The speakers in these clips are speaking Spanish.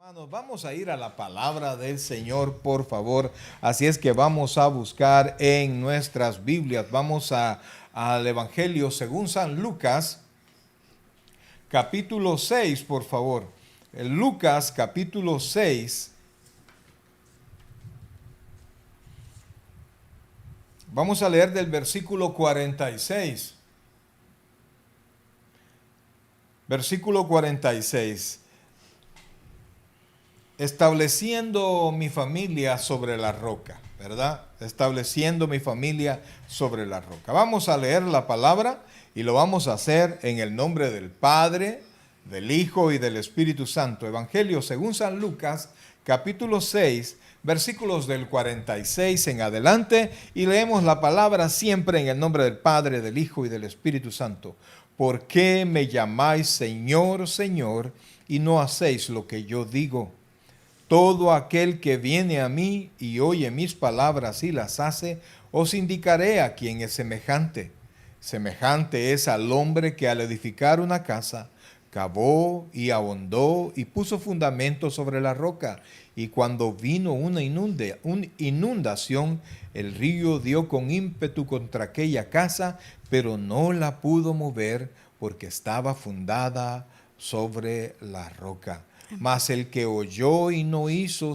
Hermanos, vamos a ir a la palabra del Señor, por favor. Así es que vamos a buscar en nuestras Biblias. Vamos al Evangelio según San Lucas, capítulo 6, por favor. Lucas, capítulo 6. Vamos a leer del versículo 46. Versículo 46. Estableciendo mi familia sobre la roca, ¿verdad? Estableciendo mi familia sobre la roca. Vamos a leer la palabra y lo vamos a hacer en el nombre del Padre, del Hijo y del Espíritu Santo. Evangelio según San Lucas, capítulo 6, versículos del 46 en adelante, y leemos la palabra siempre en el nombre del Padre, del Hijo y del Espíritu Santo. ¿Por qué me llamáis Señor, Señor, y no hacéis lo que yo digo? Todo aquel que viene a mí y oye mis palabras y las hace, os indicaré a quién es semejante. Semejante es al hombre que al edificar una casa, cavó y ahondó y puso fundamento sobre la roca. Y cuando vino una inundación, el río dio con ímpetu contra aquella casa, pero no la pudo mover porque estaba fundada sobre la roca. Mas el que oyó y no hizo,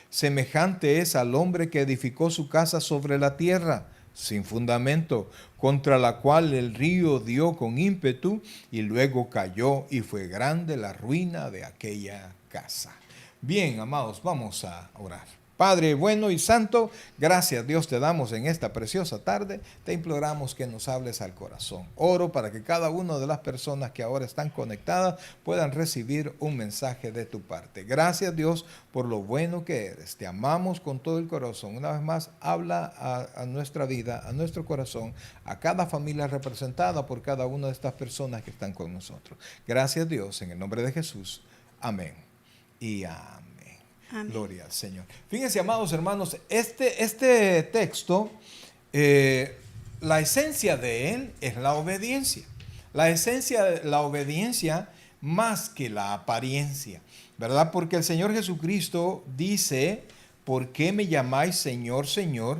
semejante es al hombre que edificó su casa sobre la tierra, sin fundamento, contra la cual el río dio con ímpetu y luego cayó, y fue grande la ruina de aquella casa. Bien, amados, vamos a orar. Padre bueno y santo, gracias Dios te damos en esta preciosa tarde. Te imploramos que nos hables al corazón. Oro para que cada una de las personas que ahora están conectadas puedan recibir un mensaje de tu parte. Gracias Dios por lo bueno que eres. Te amamos con todo el corazón. Una vez más, habla a nuestra vida, a nuestro corazón, a cada familia representada por cada una de estas personas que están con nosotros. Gracias Dios, en el nombre de Jesús. Amén y amén. Amén. Gloria al Señor. Fíjense, amados hermanos, este texto, la esencia de él es la obediencia. La esencia de la obediencia más que la apariencia, ¿verdad? Porque el Señor Jesucristo dice, ¿por qué me llamáis Señor, Señor,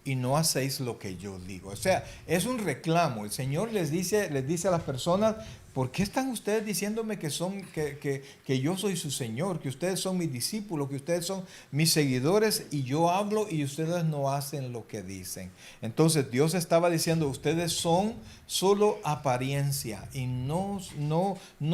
y no hacéis lo que yo digo? O sea, es un reclamo. El Señor les dice a las personas, ¿por qué están ustedes diciéndome que yo soy su Señor, que ustedes son mis discípulos, que ustedes son mis seguidores, y yo hablo y ustedes no hacen lo que dicen? Entonces Dios estaba diciendo, ustedes son solo apariencia y no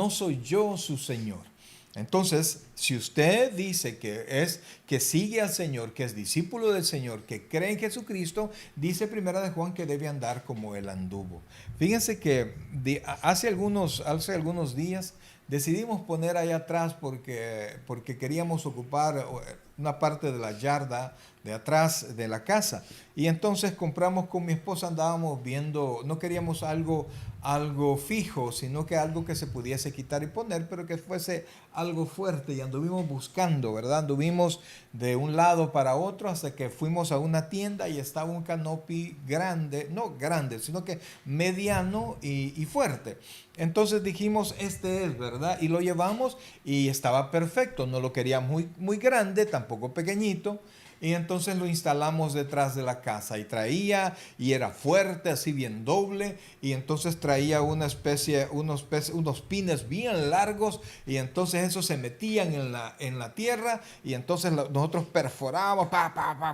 soy yo su Señor. Entonces, si usted dice que sigue al Señor, que es discípulo del Señor, que cree en Jesucristo, dice Primera de Juan que debe andar como Él anduvo. Fíjense que hace algunos días decidimos poner ahí atrás porque queríamos ocupar una parte de la yarda de atrás de la casa. Y entonces compramos con mi esposa, andábamos viendo, no queríamos algo fijo, sino que algo que se pudiese quitar y poner, pero que fuese algo fuerte, y anduvimos buscando, ¿verdad? Anduvimos de un lado para otro hasta que fuimos a una tienda y estaba un canopy grande, no grande, sino que mediano y fuerte. Entonces dijimos, este es, ¿verdad? Y lo llevamos y estaba perfecto, no lo quería muy grande, tampoco pequeñito. Y entonces lo instalamos detrás de la casa y y era fuerte, así bien doble, y entonces traía unos pines bien largos, y entonces esos se metían en la tierra, y entonces nosotros perforábamos,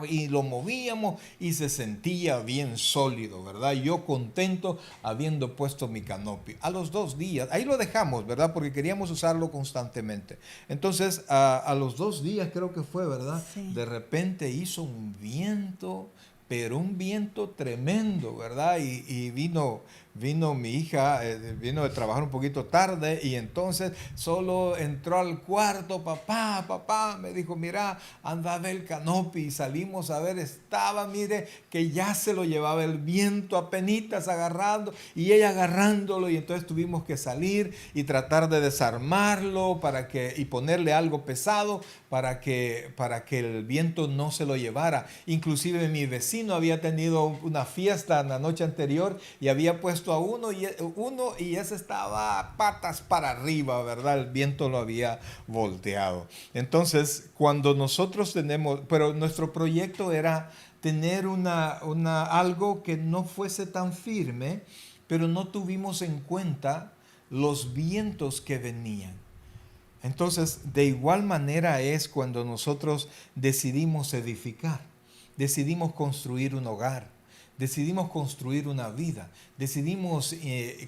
y lo movíamos, y se sentía bien sólido, ¿verdad? Yo contento habiendo puesto mi canopy. A los 2 días, ahí lo dejamos, ¿verdad? Porque queríamos usarlo constantemente. Entonces, a los 2 días creo que fue, ¿verdad? Sí. De repente hizo un viento, pero un viento tremendo, ¿verdad? Y vino mi hija, vino de trabajar un poquito tarde, y entonces solo entró al cuarto, papá, me dijo, mira, anda a ver el canopy, y salimos a ver, estaba, mire, que ya se lo llevaba el viento apenitas agarrando, y ella agarrándolo, y entonces tuvimos que salir y tratar de desarmarlo y ponerle algo pesado para que el viento no se lo llevara. Inclusive mi vecino había tenido una fiesta la noche anterior y había puesto puesto a uno y ese estaba patas para arriba, ¿verdad? El viento lo había volteado. Entonces, cuando nosotros pero nuestro proyecto era tener algo que no fuese tan firme, pero no tuvimos en cuenta los vientos que venían. Entonces, de igual manera es cuando nosotros decidimos edificar, decidimos construir un hogar, decidimos construir una vida, decidimos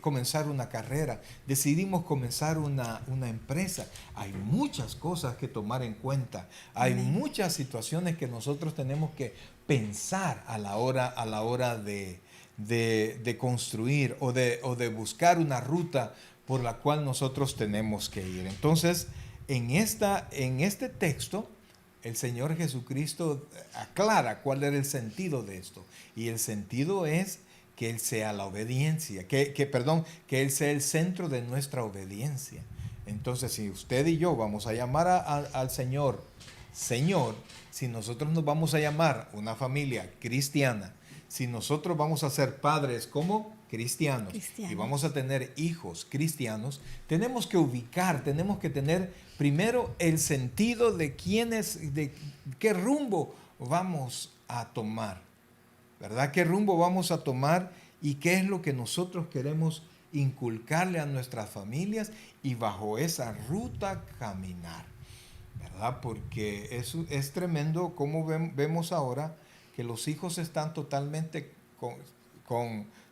comenzar una carrera, decidimos comenzar una empresa. Hay muchas cosas que tomar en cuenta, hay muchas situaciones que nosotros tenemos que pensar a la hora de construir o de buscar una ruta por la cual nosotros tenemos que ir. Entonces, en este texto, el Señor Jesucristo aclara cuál era el sentido de esto. Y el sentido es que Él sea la obediencia, que Él sea el centro de nuestra obediencia. Entonces, si usted y yo vamos a llamar al Señor, Señor, si nosotros nos vamos a llamar una familia cristiana, si nosotros vamos a ser padres como cristianos y vamos a tener hijos cristianos, tenemos que tenemos que tener primero el sentido de de qué rumbo vamos a tomar, ¿verdad? ¿Qué rumbo vamos a tomar y qué es lo que nosotros queremos inculcarle a nuestras familias y bajo esa ruta caminar, ¿verdad? Porque es tremendo cómo vemos ahora que los hijos están totalmente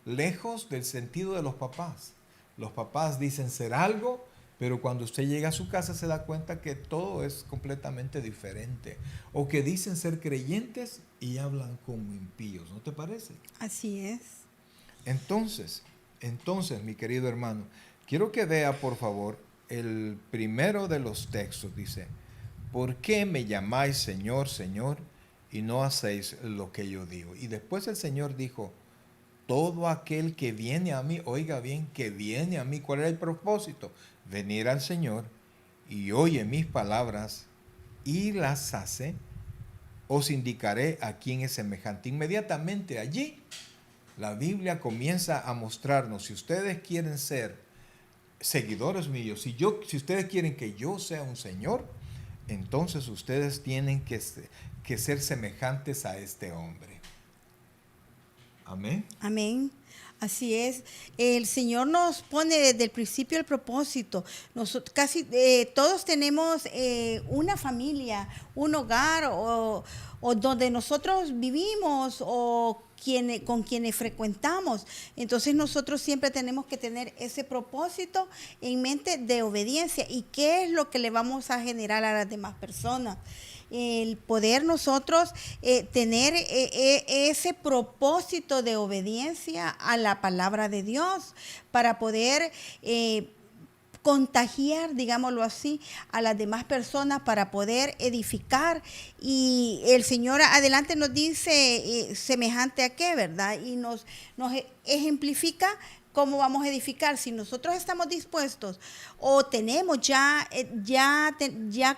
lejos del sentido de los papás. Los papás dicen ser algo, pero cuando usted llega a su casa se da cuenta que todo es completamente diferente. O que dicen ser creyentes y hablan como impíos, ¿no te parece? Así es. Entonces, mi querido hermano, quiero que vea, por favor, el primero de los textos. Dice, ¿por qué me llamáis Señor, Señor, y no hacéis lo que yo digo? Y después el Señor dijo, todo aquel que viene a mí, oiga bien, que viene a mí, ¿cuál es el propósito? Venir al Señor y oye mis palabras y las hace, os indicaré a quién es semejante. Inmediatamente allí, la Biblia comienza a mostrarnos, si ustedes quieren ser seguidores míos, si ustedes quieren que yo sea un Señor, entonces ustedes tienen que ser semejantes a este hombre. Amén. Amén. Así es. El Señor nos pone desde el principio el propósito. Nosotros casi todos tenemos una familia, un hogar o donde nosotros vivimos o con quienes frecuentamos. Entonces nosotros siempre tenemos que tener ese propósito en mente de obediencia y qué es lo que le vamos a generar a las demás personas. El poder nosotros tener ese propósito de obediencia a la palabra de Dios para poder contagiar, digámoslo así, a las demás personas para poder edificar. Y el Señor adelante nos dice semejante a qué, ¿verdad? Y nos ejemplifica cómo vamos a edificar. Si nosotros estamos dispuestos o tenemos ya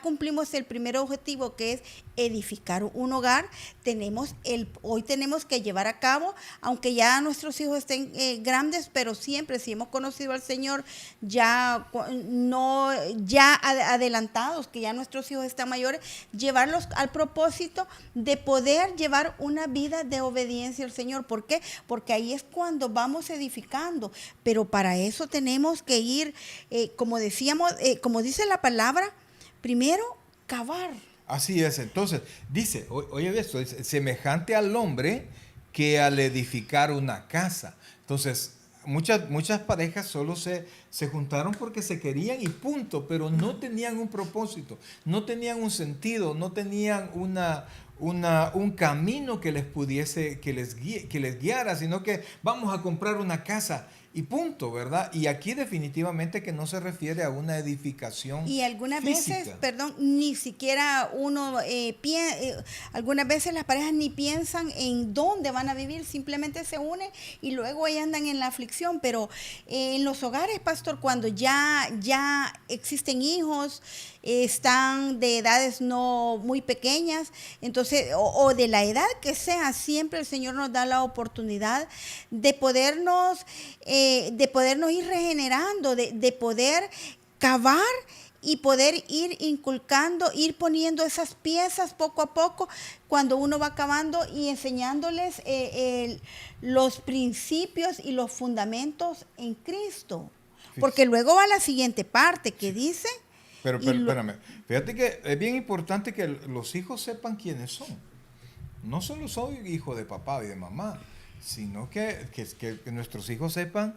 cumplimos el primer objetivo, que es edificar un hogar, hoy tenemos que llevar a cabo, aunque ya nuestros hijos estén grandes, pero siempre si hemos conocido al Señor ya adelantados, que ya nuestros hijos están mayores, llevarlos al propósito de poder llevar una vida de obediencia al Señor. ¿Por qué? Porque ahí es cuando vamos edificando, pero para eso tenemos que ir, como decíamos, como dice la palabra, primero cavar. Así es, entonces, dice, oye esto, es semejante al hombre que al edificar una casa. Entonces, muchas parejas solo se juntaron porque se querían y punto, pero no tenían un propósito, no tenían un sentido, no tenían un camino que les guiara, sino que vamos a comprar una casa y punto, ¿verdad? Y aquí definitivamente que no se refiere a una edificación y algunas física. veces, ni siquiera algunas veces las parejas ni piensan en dónde van a vivir, simplemente se unen y luego ahí andan en la aflicción. Pero en los hogares, pastor, cuando ya existen hijos están de edades no muy pequeñas, entonces, o de la edad que sea, siempre el Señor nos da la oportunidad de podernos ir regenerando, de poder cavar y poder ir inculcando, ir poniendo esas piezas poco a poco cuando uno va cavando y enseñándoles los principios y los fundamentos en Cristo. Porque luego va la siguiente parte que dice... Pero espérame, fíjate que es bien importante que los hijos sepan quiénes son. No solo soy hijo de papá y de mamá, sino que nuestros hijos sepan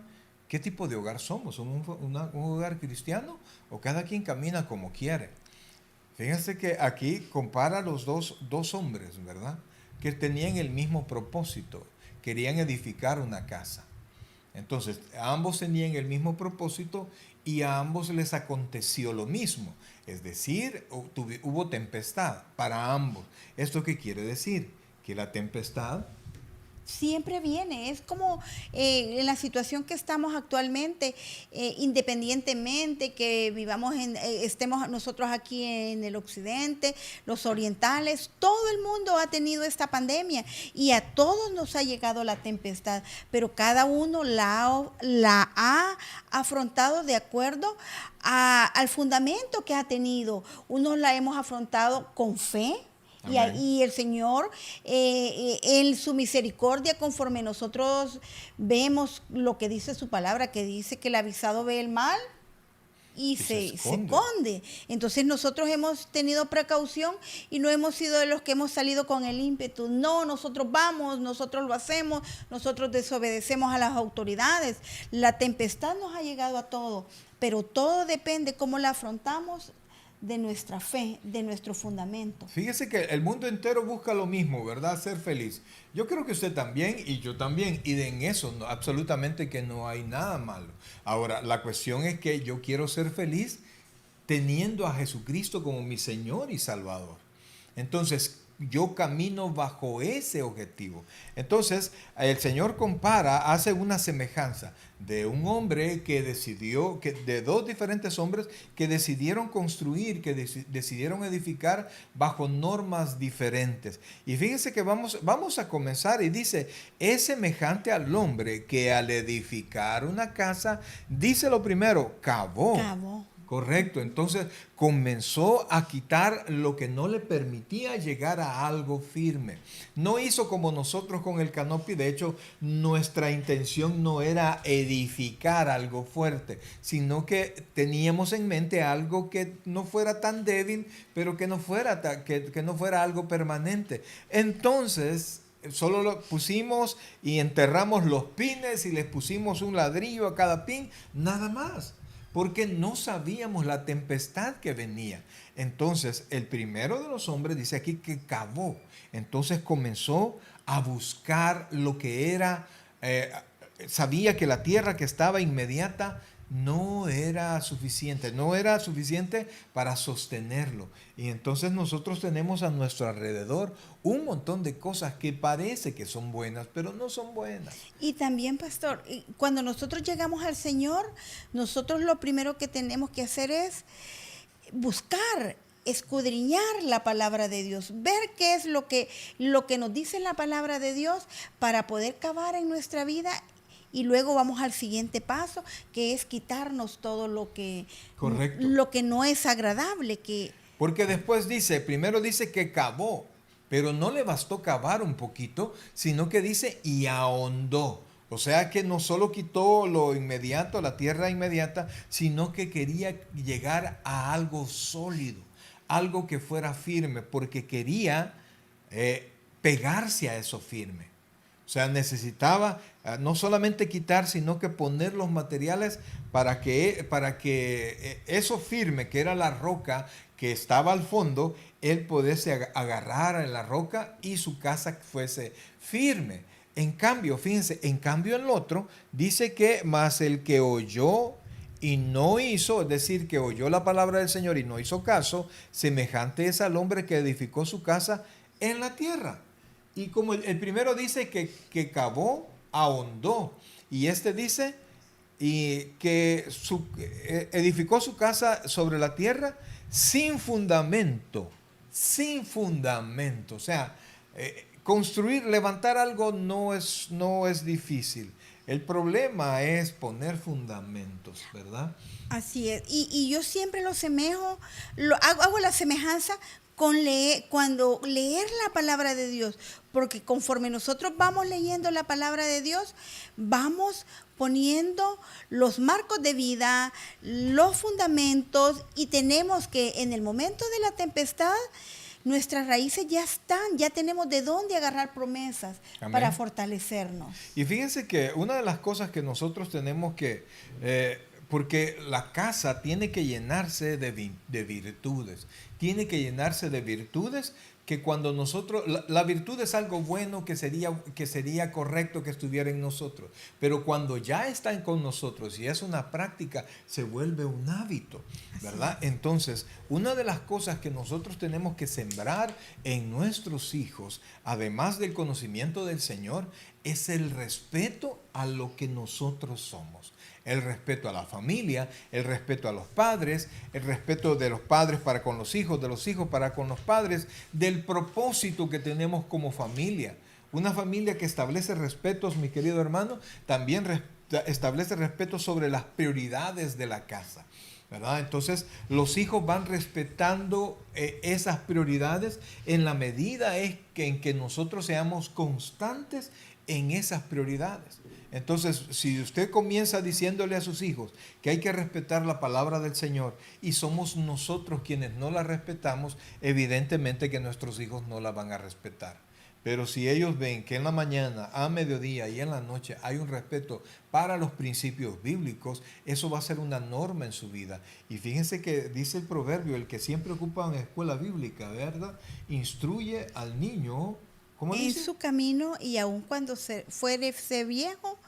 qué tipo de hogar somos. ¿Somos un hogar cristiano o cada quien camina como quiere? Fíjense que aquí compara los dos hombres, ¿verdad? Que tenían el mismo propósito, querían edificar una casa. Entonces, ambos tenían el mismo propósito y a ambos les aconteció lo mismo. Es decir, hubo tempestad para ambos. ¿Esto qué quiere decir? Que la tempestad siempre viene, es como en la situación que estamos actualmente, independientemente que vivamos estemos nosotros aquí en el occidente, los orientales, todo el mundo ha tenido esta pandemia y a todos nos ha llegado la tempestad, pero cada uno la ha afrontado de acuerdo al fundamento que ha tenido. Unos la hemos afrontado con fe. Y el Señor, en su misericordia, conforme nosotros vemos lo que dice su palabra, que dice que el avisado ve el mal y se esconde. Entonces nosotros hemos tenido precaución y no hemos sido de los que hemos salido con el ímpetu. No, nosotros vamos, nosotros lo hacemos, nosotros desobedecemos a las autoridades. La tempestad nos ha llegado a todo, pero todo depende cómo la afrontamos, de nuestra fe, de nuestro fundamento. Fíjese que el mundo entero busca lo mismo, ¿verdad? Ser feliz. Yo creo que usted también y yo también, y en eso absolutamente que no hay nada malo. Ahora, la cuestión es que yo quiero ser feliz teniendo a Jesucristo como mi Señor y Salvador. Entonces, yo camino bajo ese objetivo. Entonces, el Señor hace una semejanza de un hombre de dos diferentes hombres que decidieron construir, que decidieron edificar bajo normas diferentes. Y fíjense que vamos a comenzar y dice, es semejante al hombre que al edificar una casa, dice lo primero, cavó. Correcto, entonces comenzó a quitar lo que no le permitía llegar a algo firme. No hizo como nosotros con el canopy, de hecho nuestra intención no era edificar algo fuerte, sino que teníamos en mente algo que no fuera tan débil, pero que no fuera algo permanente. Entonces solo lo pusimos y enterramos los pines y les pusimos un ladrillo a cada pin, nada más. Porque no sabíamos la tempestad que venía. Entonces, el primero de los hombres dice aquí que cavó. Entonces comenzó a buscar lo que era, sabía que la tierra que estaba inmediata no era suficiente para sostenerlo. Y entonces nosotros tenemos a nuestro alrededor un montón de cosas que parece que son buenas, pero no son buenas. Y también, pastor, cuando nosotros llegamos al Señor, nosotros lo primero que tenemos que hacer es buscar, escudriñar la palabra de Dios, ver qué es lo que nos dice la palabra de Dios para poder cavar en nuestra vida. Y luego vamos al siguiente paso, que es quitarnos todo lo que no es agradable. Porque después primero dice que cavó, pero no le bastó cavar un poquito, sino que dice y ahondó. O sea que no solo quitó lo inmediato, la tierra inmediata, sino que quería llegar a algo sólido, algo que fuera firme, porque quería pegarse a eso firme. O sea, necesitaba no solamente quitar, sino que poner los materiales para que eso firme, que era la roca que estaba al fondo, él pudiese agarrar a la roca y su casa fuese firme. En cambio, fíjense, el otro dice que más el que oyó y no hizo, es decir, que oyó la palabra del Señor y no hizo caso, semejante es al hombre que edificó su casa en la tierra. Y como el primero dice que cavó, ahondó. Y este dice y que edificó su casa sobre la tierra sin fundamento, sin fundamento. O sea, construir, levantar algo no es difícil. El problema es poner fundamentos, ¿verdad? Así es. Y yo siempre lo semejo, hago la semejanza con cuando leer la palabra de Dios, porque conforme nosotros vamos leyendo la palabra de Dios, vamos poniendo los marcos de vida, los fundamentos, y tenemos que en el momento de la tempestad, nuestras raíces ya están, ya tenemos de dónde agarrar promesas. Amén. Para fortalecernos. Y fíjense que una de las cosas que nosotros tenemos que, porque la casa tiene que llenarse de virtudes, tiene que llenarse de virtudes que cuando nosotros, la virtud es algo bueno que sería correcto que estuviera en nosotros, pero cuando ya están con nosotros y es una práctica, se vuelve un hábito, ¿verdad? Entonces, una de las cosas que nosotros tenemos que sembrar en nuestros hijos, además del conocimiento del Señor, es el respeto a lo que nosotros somos. El respeto a la familia, el respeto a los padres, el respeto de los padres para con los hijos, de los hijos para con los padres, del propósito que tenemos como familia. Una familia que establece respetos, mi querido hermano, también establece respeto sobre las prioridades de la casa, ¿verdad? Entonces, los hijos van respetando esas prioridades en la medida en que nosotros seamos constantes en esas prioridades. Entonces, si usted comienza diciéndole a sus hijos que hay que respetar la palabra del Señor y somos nosotros quienes no la respetamos, evidentemente que nuestros hijos no la van a respetar. Pero si ellos ven que en la mañana, a mediodía y en la noche hay un respeto para los principios bíblicos, eso va a ser una norma en su vida. Y fíjense que dice el proverbio, el que siempre ocupa en escuela bíblica, ¿verdad? Instruye al niño, ¿cómo dice? En su camino, y aun cuando fuere viejo,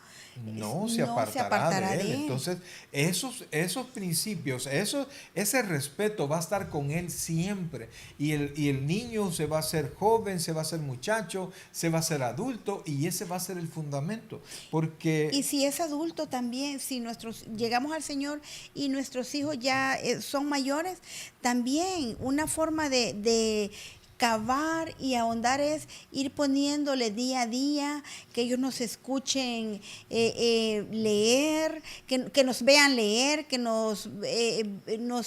no se apartará de él. Entonces, esos principios, ese respeto va a estar con él siempre. Y el niño se va a hacer joven, se va a hacer muchacho, se va a hacer adulto, y ese va a ser el fundamento. Porque y si es adulto también, si llegamos al Señor y nuestros hijos ya son mayores, también una forma de cavar y ahondar es ir poniéndole día a día, que ellos nos escuchen leer, que nos vean leer, que nos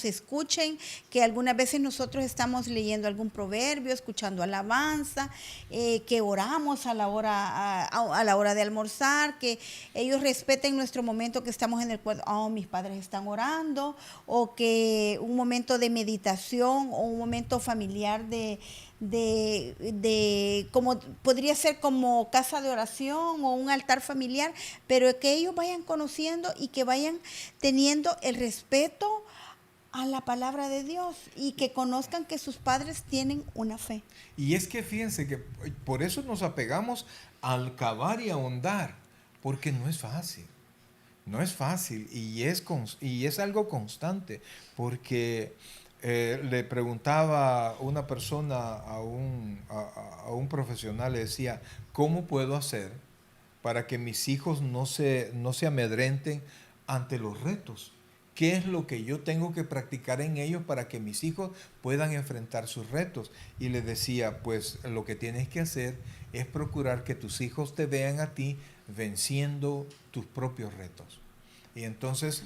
escuchen, que algunas veces nosotros estamos leyendo algún proverbio, escuchando alabanza, que oramos a la hora de almorzar, que ellos respeten nuestro momento que estamos en el cuarto, mis padres están orando, o que un momento de meditación o un momento familiar como podría ser como casa de oración o un altar familiar, pero que ellos vayan conociendo y que vayan teniendo el respeto a la palabra de Dios y que conozcan que sus padres tienen una fe. Y es que fíjense que por eso nos apegamos al cavar y ahondar, porque no es fácil. No es fácil y es algo constante, porque le preguntaba una persona a un profesional, le decía, ¿cómo puedo hacer para que mis hijos no se amedrenten ante los retos? ¿Qué es lo que yo tengo que practicar en ellos para que mis hijos puedan enfrentar sus retos? Y le decía, pues lo que tienes que hacer es procurar que tus hijos te vean a ti venciendo tus propios retos. Y entonces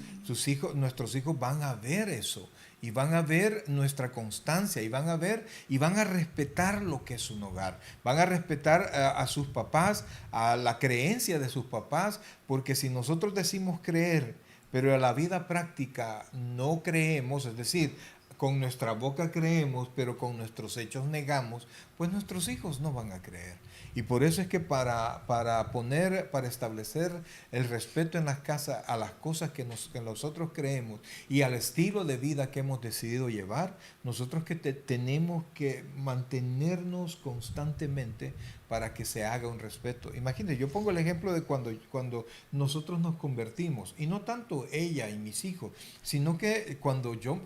nuestros hijos van a ver eso, y van a ver nuestra constancia, y van a respetar lo que es un hogar, van a respetar a sus papás, a la creencia de sus papás, porque si nosotros decimos creer, pero a la vida práctica no creemos, es decir, con nuestra boca creemos, pero con nuestros hechos negamos, pues nuestros hijos no van a creer. Y por eso es que para establecer el respeto en las casas a las cosas que nosotros creemos y al estilo de vida que hemos decidido llevar, nosotros tenemos que mantenernos constantemente para que se haga un respeto. Imagínense, yo pongo el ejemplo de cuando nosotros nos convertimos, y no tanto ella y mis hijos, sino que cuando yo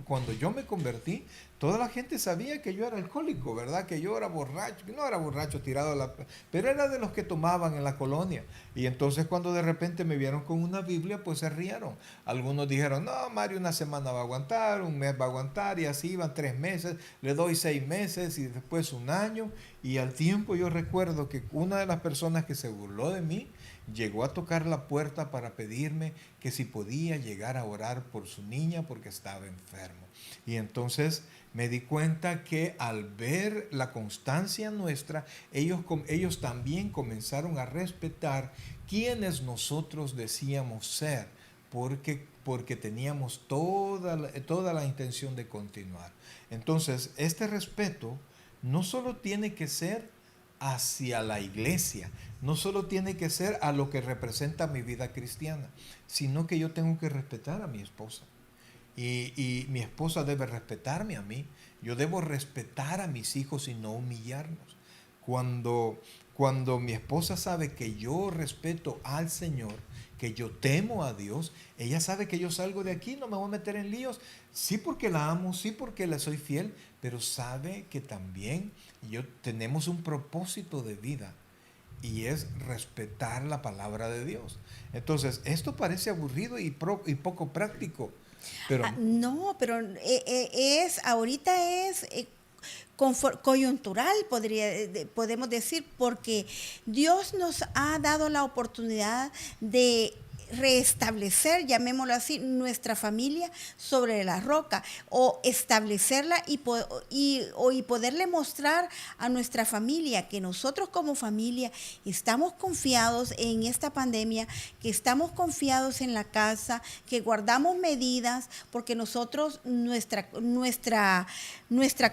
me convertí, toda la gente sabía que yo era alcohólico, ¿verdad? Que yo era borracho, que no era borracho tirado a la... Pero era de los que tomaban en la colonia. Y entonces cuando de repente me vieron con una Biblia, pues se rieron. Algunos dijeron, no, Mario, una semana va a aguantar, un mes va a aguantar, y así iban 3 meses, le doy 6 meses y después un año. Y al tiempo yo recuerdo que una de las personas que se burló de mí, llegó a tocar la puerta para pedirme que si podía llegar a orar por su niña porque estaba enfermo. Y entonces me di cuenta que al ver la constancia nuestra, ellos también comenzaron a respetar quienes nosotros decíamos ser, porque teníamos toda la intención de continuar. Entonces, este respeto no solo tiene que ser hacia la iglesia, no solo tiene que ser a lo que representa mi vida cristiana, sino que yo tengo que respetar a mi esposa. Y mi esposa debe respetarme a mí. Yo debo respetar a mis hijos y no humillarnos. Cuando mi esposa sabe que yo respeto al Señor, que yo temo a Dios, ella sabe que yo salgo de aquí, no me voy a meter en líos. Sí porque la amo, sí porque le soy fiel, pero sabe que también tenemos un propósito de vida y es respetar la palabra de Dios. Entonces, esto parece aburrido y poco práctico. Pero, no, pero ahorita es coyuntural, podemos decir, porque Dios nos ha dado la oportunidad de restablecer, llamémoslo así, nuestra familia sobre la roca, o establecerla y poderle mostrar a nuestra familia que nosotros como familia estamos confiados en esta pandemia, que estamos confiados en la casa, que guardamos medidas, porque nosotros, nuestra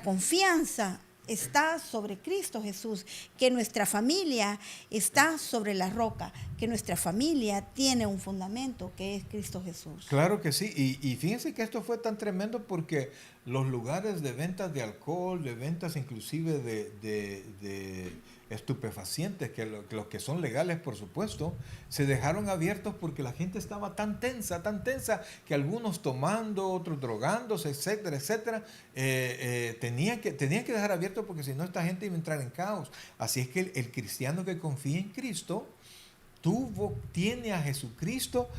confianza está sobre Cristo Jesús, que nuestra familia está sobre la roca, que nuestra familia tiene un fundamento que es Cristo Jesús. Claro que sí, y fíjense que esto fue tan tremendo porque los lugares de ventas de alcohol, de ventas inclusive de estupefacientes, que los que son legales por supuesto, se dejaron abiertos porque la gente estaba tan tensa, que algunos tomando, otros drogándose, etcétera, etcétera, tenían que dejar abiertos porque si no esta gente iba a entrar en caos. Así es que el cristiano que confía en Cristo tiene a Jesucristo,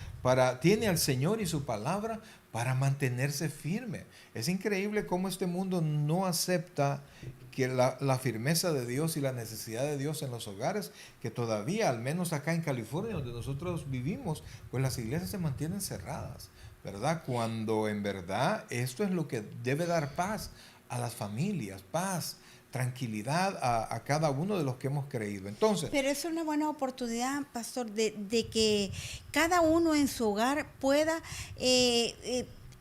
tiene al Señor y su palabra para mantenerse firme. Es increíble cómo este mundo no acepta que la firmeza de Dios y la necesidad de Dios en los hogares, que todavía, al menos acá en California, donde nosotros vivimos, pues las iglesias se mantienen cerradas, ¿verdad? Cuando en verdad esto es lo que debe dar paz a las familias, paz, tranquilidad a cada uno de los que hemos creído. Entonces, pero es una buena oportunidad, pastor, de que cada uno en su hogar pueda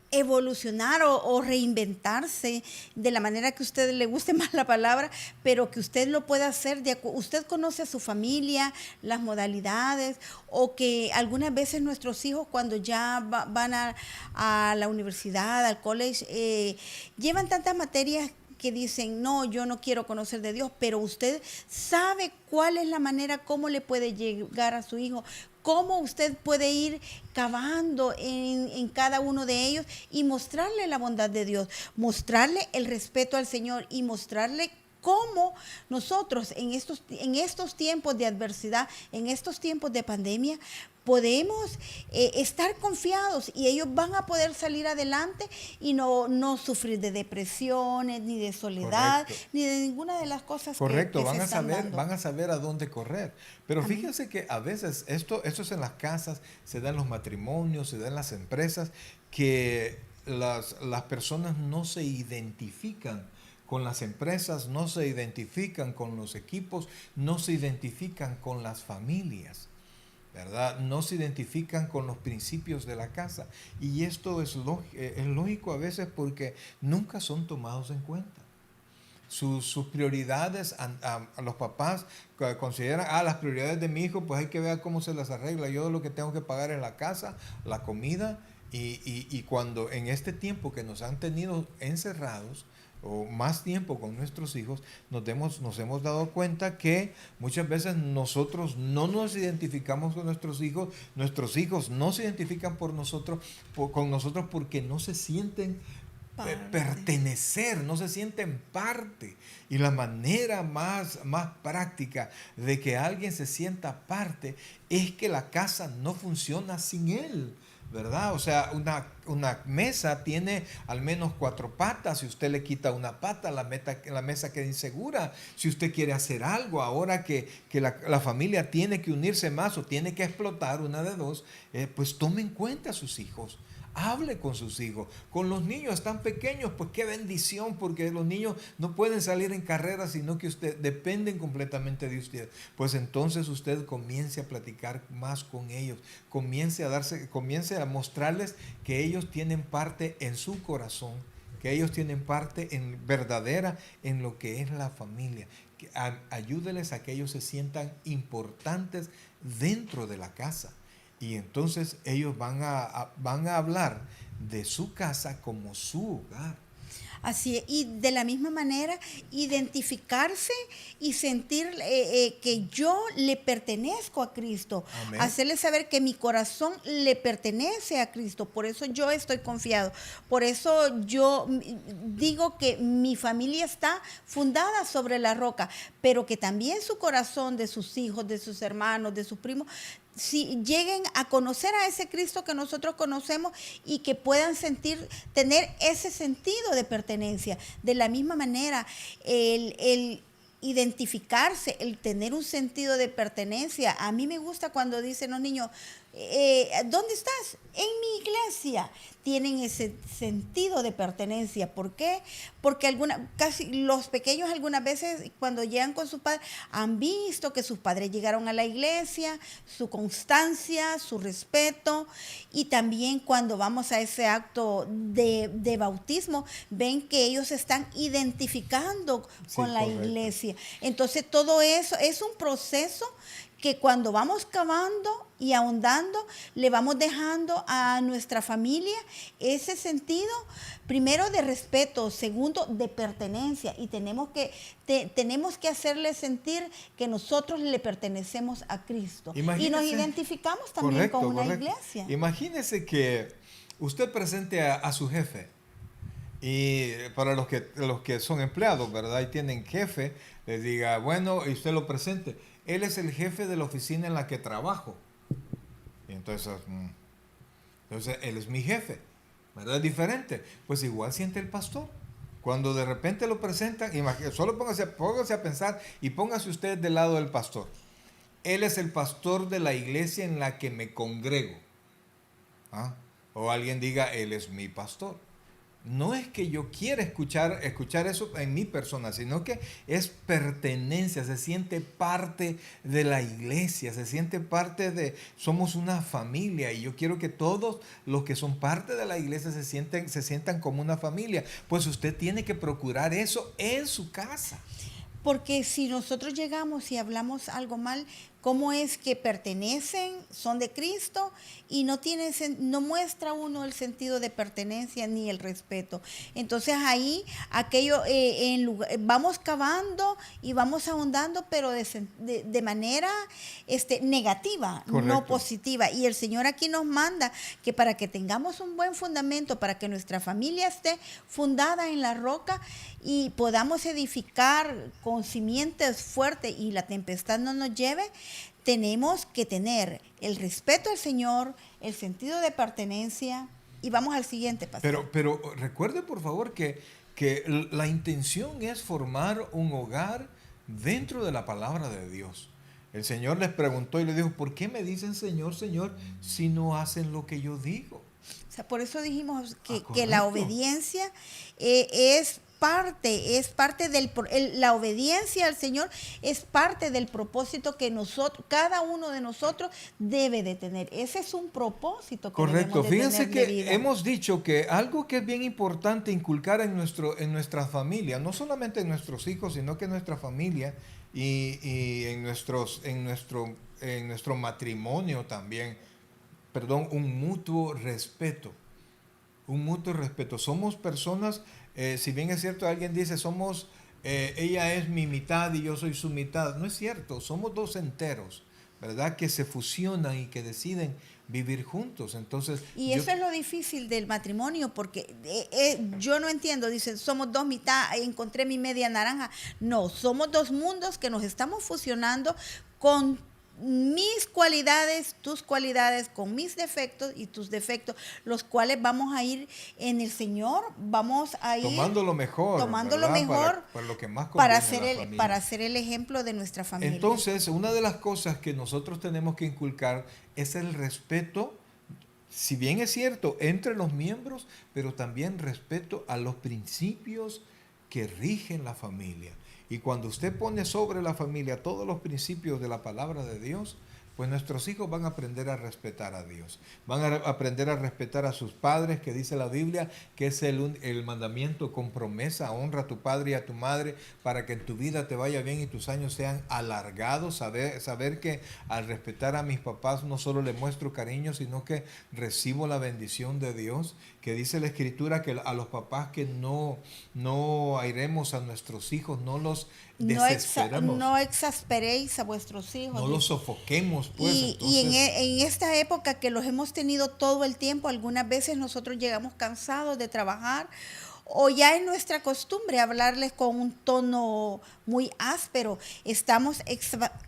evolucionar o reinventarse de la manera que a usted le guste más la palabra, pero que usted lo pueda hacer. Usted conoce a su familia, las modalidades, o que algunas veces nuestros hijos cuando ya van a la universidad, al college, llevan tantas materias que dicen, no, yo no quiero conocer de Dios, pero usted sabe cuál es la manera, cómo le puede llegar a su hijo, cómo usted puede ir cavando en cada uno de ellos y mostrarle la bondad de Dios, mostrarle el respeto al Señor y mostrarle cómo nosotros en estos tiempos de adversidad, en estos tiempos de pandemia, podemos estar confiados y ellos van a poder salir adelante y no sufrir de depresiones, ni de soledad, correcto, ni de ninguna de las cosas correcto, que se están dando. Van a saber a dónde correr. Pero fíjense que a veces esto es en las casas, se da en los matrimonios, se da en las empresas, que las personas no se identifican con las empresas, no se identifican con los equipos, no se identifican con las familias, ¿verdad? No se identifican con los principios de la casa. Y esto es lógico a veces porque nunca son tomados en cuenta. Sus prioridades, a los papás consideran, las prioridades de mi hijo, pues hay que ver cómo se las arregla. Yo lo que tengo que pagar en la casa, la comida, y cuando en este tiempo que nos han tenido encerrados, o más tiempo con nuestros hijos, nos hemos dado cuenta que muchas veces nosotros no nos identificamos con nuestros hijos no se identifican con nosotros porque no se sienten pertenecer, no se sienten parte. Y la manera más práctica de que alguien se sienta parte es que la casa no funciona sin él, ¿verdad? O sea, una mesa tiene al menos 4 patas. Si usted le quita una pata, la mesa queda insegura. Si usted quiere hacer algo, ahora que la familia tiene que unirse más o tiene que explotar, una de dos, pues tome en cuenta a sus hijos. Hable con sus hijos. Con los niños tan pequeños, pues qué bendición, porque los niños no pueden salir en carrera, sino que dependen completamente de usted. Pues entonces usted comience a platicar más con ellos, comience a mostrarles que ellos tienen parte en su corazón, que ellos tienen parte verdadera en lo que es la familia. Ayúdeles a que ellos se sientan importantes dentro de la casa. Y entonces ellos van a hablar de su casa como su hogar. Así es, y de la misma manera identificarse y sentir que yo le pertenezco a Cristo. Amén. Hacerle saber que mi corazón le pertenece a Cristo. Por eso yo estoy confiado. Por eso yo digo que mi familia está fundada sobre la roca, pero que también su corazón, de sus hijos, de sus hermanos, de sus primos, si lleguen a conocer a ese Cristo que nosotros conocemos y que puedan tener ese sentido de pertenencia. De la misma manera, el identificarse, el tener un sentido de pertenencia. A mí me gusta cuando dicen los niños, ¿dónde estás? En mi iglesia. Tienen ese sentido de pertenencia. ¿Por qué? Porque casi los pequeños algunas veces cuando llegan con sus padres han visto que sus padres llegaron a la iglesia, su constancia, su respeto, y también cuando vamos a ese acto de bautismo, ven que ellos se están identificando con la iglesia. Entonces todo eso es un proceso que cuando vamos cavando y ahondando, le vamos dejando a nuestra familia ese sentido, primero de respeto, segundo de pertenencia, y tenemos que hacerle sentir que nosotros le pertenecemos a Cristo. Imagínese, y nos identificamos también con una iglesia. Imagínese que usted presente a su jefe, y para los que son empleados, ¿verdad? Y tienen jefe, les diga, bueno, y usted lo presente. Él es el jefe de la oficina en la que trabajo. Y entonces él es mi jefe, ¿verdad? Es diferente. Pues igual siente el pastor. Cuando de repente lo presentan, solo póngase a pensar y póngase usted del lado del pastor. Él es el pastor de la iglesia en la que me congrego. ¿Ah? O alguien diga, él es mi pastor. No es que yo quiera escuchar eso en mi persona, sino que es pertenencia, se siente parte de la iglesia, se siente somos una familia, y yo quiero que todos los que son parte de la iglesia se sientan como una familia. Pues usted tiene que procurar eso en su casa. Porque si nosotros llegamos y hablamos algo mal, ¿cómo es que pertenecen, son de Cristo y no muestra uno el sentido de pertenencia ni el respeto? Entonces ahí vamos cavando y vamos ahondando, pero de manera negativa, correcto, no positiva. Y el Señor aquí nos manda que para que tengamos un buen fundamento, para que nuestra familia esté fundada en la roca y podamos edificar con simientes fuertes y la tempestad no nos lleve, tenemos que tener el respeto al Señor, el sentido de pertenencia. Y vamos al siguiente paso. Pero recuerde, por favor, que la intención es formar un hogar dentro de la palabra de Dios. El Señor les preguntó y le dijo, ¿por qué me dicen Señor, Señor, si no hacen lo que yo digo? O sea, por eso dijimos que la obediencia es parte la obediencia al Señor es parte del propósito que cada uno de nosotros debe de tener. Ese es un propósito que correcto. debemos de Fíjense tener de que vida. hemos dicho que algo que es bien importante inculcar en nuestra familia, no solamente en nuestros hijos, sino que en nuestra familia y en nuestro matrimonio también, un mutuo respeto. Un mutuo respeto. Somos personas, si bien es cierto, alguien dice, ella es mi mitad y yo soy su mitad. No es cierto, somos dos enteros, ¿verdad? Que se fusionan y que deciden vivir juntos. Entonces, y eso es lo difícil del matrimonio, porque yo no entiendo, dicen, somos dos mitad, encontré mi media naranja. No, somos dos mundos que nos estamos fusionando con mis cualidades, tus cualidades, con mis defectos y tus defectos, los cuales vamos a ir en el Señor, vamos a ir tomando lo mejor, para lo que más conviene a la familia. Para ser el ejemplo de nuestra familia. Entonces, una de las cosas que nosotros tenemos que inculcar es el respeto, si bien es cierto, entre los miembros, pero también respeto a los principios que rigen la familia. Y cuando usted pone sobre la familia todos los principios de la palabra de Dios, pues nuestros hijos van a aprender a respetar a Dios. Van a aprender a respetar a sus padres, que dice la Biblia, que es el mandamiento con promesa: honra a tu padre y a tu madre para que en tu vida te vaya bien y tus años sean alargados. Saber que al respetar a mis papás no solo les muestro cariño, sino que recibo la bendición de Dios. Que dice la Escritura que a los papás que no airemos a nuestros hijos, no los desesperamos. No exasperéis a vuestros hijos. No los sofoquemos, pues. Y en esta época que los hemos tenido todo el tiempo, algunas veces nosotros llegamos cansados de trabajar, o ya es nuestra costumbre hablarles con un tono muy áspero. Estamos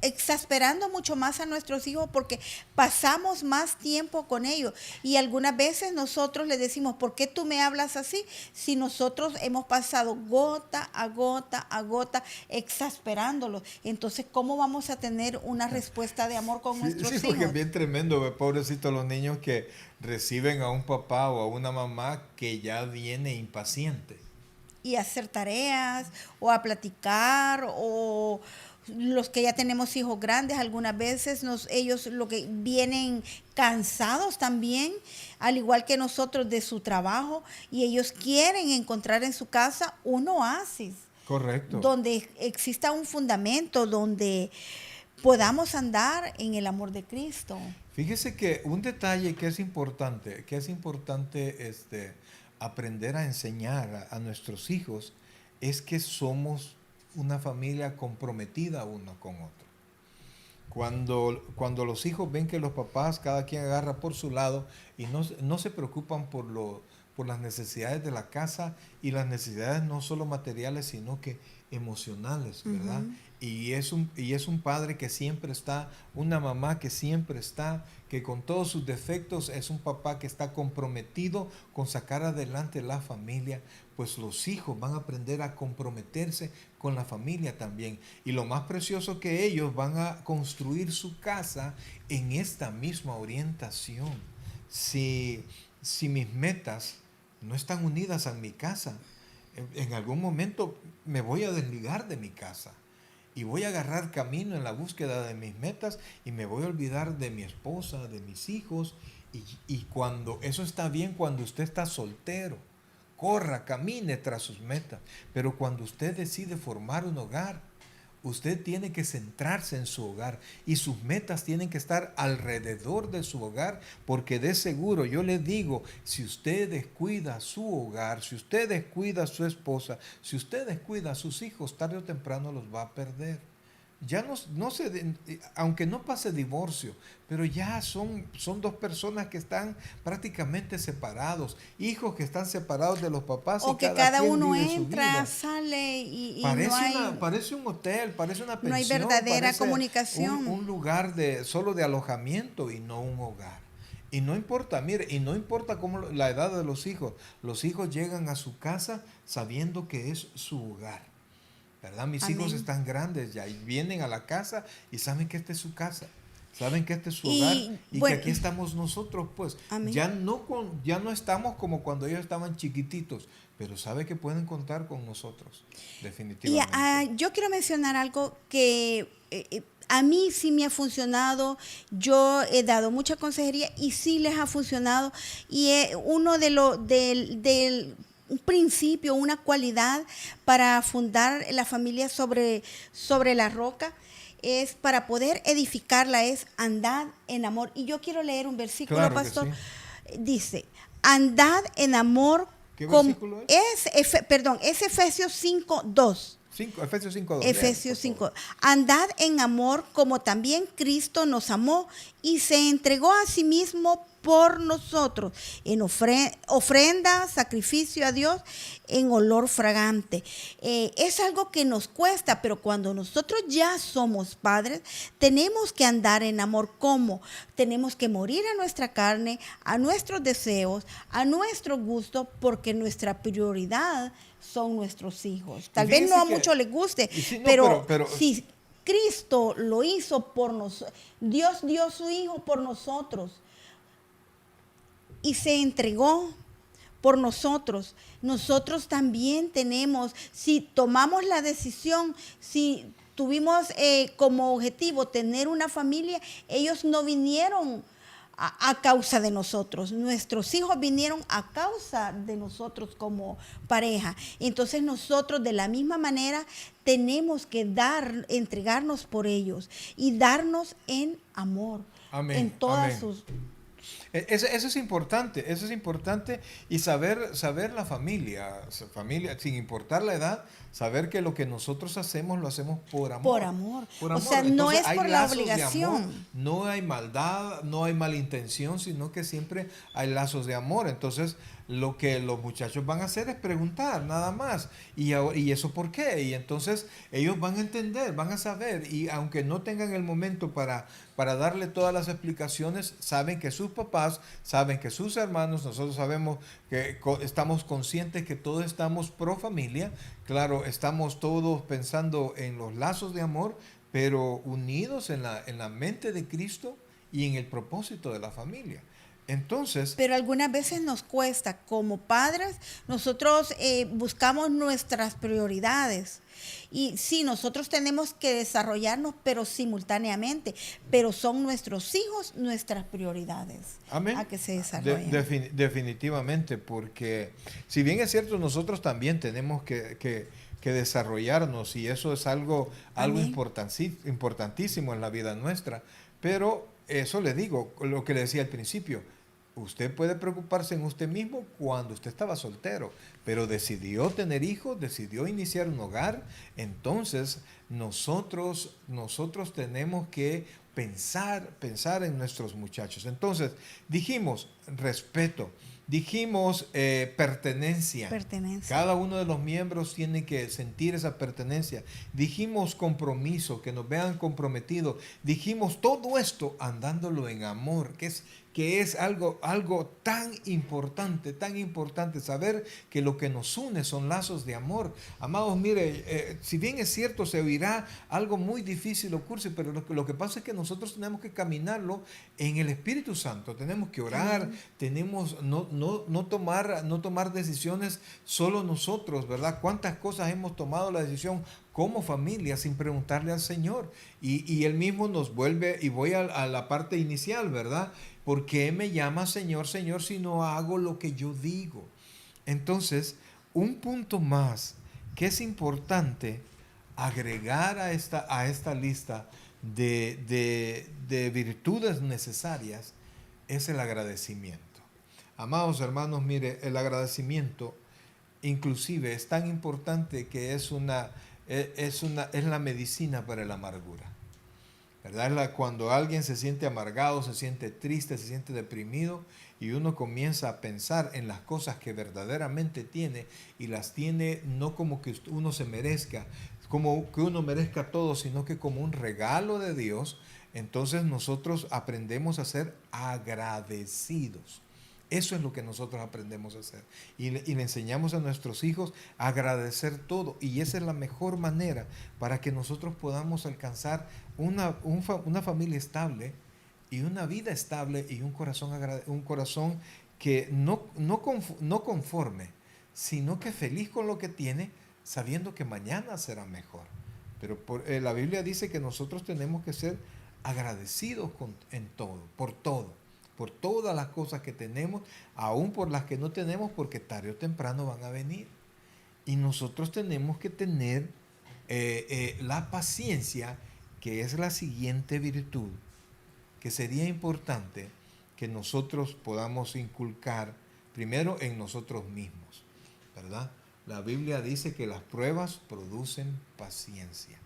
exasperando mucho más a nuestros hijos porque pasamos más tiempo con ellos. Y algunas veces nosotros les decimos, ¿por qué tú me hablas así? Si nosotros hemos pasado gota a gota exasperándolos. Entonces, ¿cómo vamos a tener una respuesta de amor con nuestros hijos? Sí, porque es bien tremendo, pobrecitos los niños que reciben a un papá o a una mamá que ya viene impaciente. Y a hacer tareas, o a platicar, o los que ya tenemos hijos grandes, algunas veces ellos lo que vienen cansados también, al igual que nosotros, de su trabajo, y ellos quieren encontrar en su casa un oasis. Correcto. Donde exista un fundamento, donde podamos andar en el amor de Cristo. Fíjese que un detalle que es importante aprender a enseñar a nuestros hijos es que somos una familia comprometida uno con otro. Cuando los hijos ven que los papás cada quien agarra por su lado y no se preocupan por las necesidades de la casa, y las necesidades no solo materiales sino que emocionales, ¿verdad? Uh-huh. Y es un padre que siempre está, una mamá que siempre está, que con todos sus defectos es un papá que está comprometido con sacar adelante la familia. Pues los hijos van a aprender a comprometerse con la familia también. Y lo más precioso, que ellos van a construir su casa en esta misma orientación. Si mis metas no están unidas a mi casa, en algún momento me voy a desligar de mi casa y voy a agarrar camino en la búsqueda de mis metas y me voy a olvidar de mi esposa, de mis hijos. Y cuando eso está bien, cuando usted está soltero, corra, camine tras sus metas. Pero cuando usted decide formar un hogar, usted tiene que centrarse en su hogar y sus metas tienen que estar alrededor de su hogar, porque de seguro, yo le digo, si usted descuida su hogar, si usted descuida a su esposa, si usted descuida a sus hijos, tarde o temprano los va a perder. Ya aunque no pase divorcio, pero ya son dos personas que están prácticamente separados, hijos que están separados de los papás, o que cada uno entra, sale y parece un hotel, parece una pensión, no hay verdadera comunicación, un lugar solo de alojamiento y no un hogar. Y no importa, mire, y no importa cómo la edad de los hijos llegan a su casa sabiendo que es su hogar, ¿verdad? Mis Amén. Hijos están grandes ya y vienen a la casa y saben que esta es su casa, saben que este es su hogar y bueno, que aquí estamos nosotros, pues. Amén. Ya no estamos como cuando ellos estaban chiquititos, pero sabe que pueden contar con nosotros, definitivamente. Y yo quiero mencionar algo que a mí sí me ha funcionado. Yo he dado mucha consejería y sí les ha funcionado, y uno del un principio, una cualidad para fundar la familia sobre la roca, es para poder edificarla, es andad en amor. Y yo quiero leer un versículo, claro, pastor. Sí. Dice, andad en amor. ¿Qué versículo es Efesios 5:2. Efesios 5:2. Efesios 5. Andad en amor como también Cristo nos amó y se entregó a sí mismo por nosotros en ofrenda, sacrificio a Dios en olor fragante. Es algo que nos cuesta, pero cuando nosotros ya somos padres, tenemos que andar en amor. ¿Cómo? Tenemos que morir a nuestra carne, a nuestros deseos, a nuestro gusto, porque nuestra prioridad son nuestros hijos. Tal vez no a muchos les guste, sí, no, pero si Cristo lo hizo por nosotros, Dios dio su Hijo por nosotros y se entregó por nosotros. Nosotros también tenemos, si tomamos la decisión, si tuvimos como objetivo tener una familia, ellos no vinieron a causa de nosotros. Nuestros hijos vinieron a causa de nosotros como pareja. Entonces nosotros de la misma manera tenemos que entregarnos por ellos y darnos en amor. Amén, En todas amén. sus... Eso es importante y saber la familia, sin importar la edad, saber que lo que nosotros hacemos lo hacemos por amor. Por amor. Por O amor. sea, no Entonces, es hay por la lazos de obligación. amor, no hay maldad, no hay mala intención, sino que siempre hay lazos de amor. Entonces, lo que los muchachos van a hacer es preguntar, nada más. ¿Y eso por qué? Y entonces ellos van a entender, van a saber. Y aunque no tengan el momento para darle todas las explicaciones, saben que sus papás, saben que sus hermanos, nosotros sabemos que estamos conscientes que todos estamos pro familia. Claro, estamos todos pensando en los lazos de amor, pero unidos en la mente de Cristo y en el propósito de la familia. Entonces, Pero algunas veces nos cuesta, como padres, nosotros buscamos nuestras prioridades. Y sí, nosotros tenemos que desarrollarnos, pero simultáneamente. Pero son nuestros hijos nuestras prioridades. amén. A que se desarrollen. Definitivamente, porque si bien es cierto, nosotros también tenemos que desarrollarnos y eso es algo Amén. importantísimo en la vida nuestra. Pero eso le digo, lo que le decía al principio, usted puede preocuparse en usted mismo cuando usted estaba soltero, pero decidió tener hijos, decidió iniciar un hogar, entonces nosotros tenemos que pensar en nuestros muchachos. Entonces, dijimos respeto, dijimos pertenencia. Cada uno de los miembros tiene que sentir esa pertenencia. Dijimos compromiso, que nos vean comprometidos. Dijimos todo esto andándolo en amor, que es algo tan importante saber que lo que nos une son lazos de amor. Amados, mire, si bien es cierto, se oirá algo muy difícil o cursi, pero lo que pasa es que nosotros tenemos que caminarlo en el Espíritu Santo. Tenemos que orar, tenemos no tomar decisiones solo nosotros, ¿verdad? ¿Cuántas cosas hemos tomado la decisión como familia sin preguntarle al Señor? Y Él mismo nos vuelve, y voy a la parte inicial, ¿verdad? ¿Por qué me llama Señor, Señor, si no hago lo que yo digo? Entonces, un punto más que es importante agregar a esta lista de virtudes necesarias es el agradecimiento. Amados hermanos, mire, el agradecimiento inclusive es tan importante que es la medicina para la amargura. ¿Verdad? Cuando alguien se siente amargado, se siente triste, se siente deprimido y uno comienza a pensar en las cosas que verdaderamente tiene y las tiene no como que uno se merezca, como que uno merezca todo, sino que como un regalo de Dios, entonces nosotros aprendemos a ser agradecidos. Eso es lo que nosotros aprendemos a hacer. Y le enseñamos a nuestros hijos a agradecer todo. Y esa es la mejor manera para que nosotros podamos alcanzar una familia estable y una vida estable y un corazón que no conforme, sino que feliz con lo que tiene, sabiendo que mañana será mejor. Pero la Biblia dice que nosotros tenemos que ser agradecidos en todo, por todas las cosas que tenemos, aún por las que no tenemos, porque tarde o temprano van a venir. Y nosotros tenemos que tener la paciencia, que es la siguiente virtud, que sería importante que nosotros podamos inculcar primero en nosotros mismos, ¿verdad? la Biblia dice que las pruebas producen paciencia,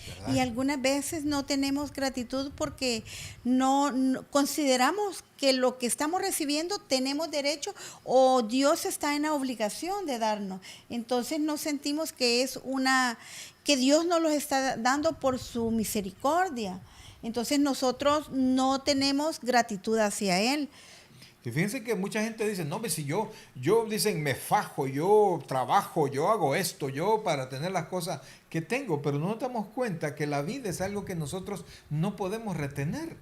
¿verdad? Y algunas veces no tenemos gratitud porque no consideramos que lo que estamos recibiendo tenemos derecho o Dios está en la obligación de darnos. Entonces no sentimos que Dios nos los está dando por su misericordia. Entonces nosotros no tenemos gratitud hacia Él. Y fíjense que mucha gente dice, no, si yo dicen, me fajo, yo trabajo, yo hago esto, yo para tener las cosas que tengo, pero no nos damos cuenta que la vida es algo que nosotros no podemos retener.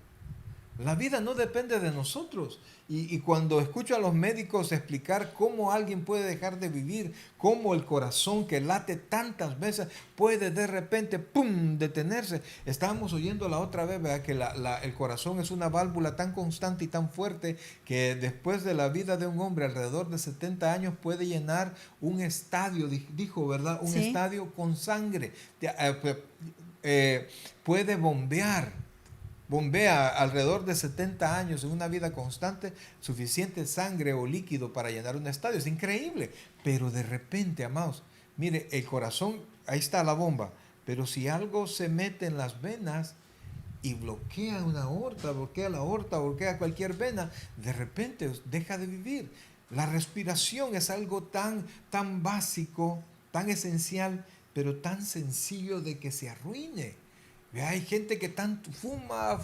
La vida no depende de nosotros. Y cuando escucho a los médicos explicar cómo alguien puede dejar de vivir, cómo el corazón que late tantas veces puede de repente, ¡pum!, detenerse. Estábamos oyendo la otra vez, ¿verdad?, que el corazón es una válvula tan constante y tan fuerte que después de la vida de un hombre, alrededor de 70 años, puede llenar un estadio, dijo, ¿verdad? Un Sí. estadio con sangre. Puede bombea alrededor de 70 años en una vida constante suficiente sangre o líquido para llenar un estadio. Es increíble. Pero de repente, amados, mire, el corazón, ahí está la bomba, pero si algo se mete en las venas y bloquea una aorta, bloquea la aorta, bloquea cualquier vena, de repente deja de vivir. La respiración es algo tan básico, tan esencial, pero tan sencillo de que se arruine. Hay gente que tanto fuma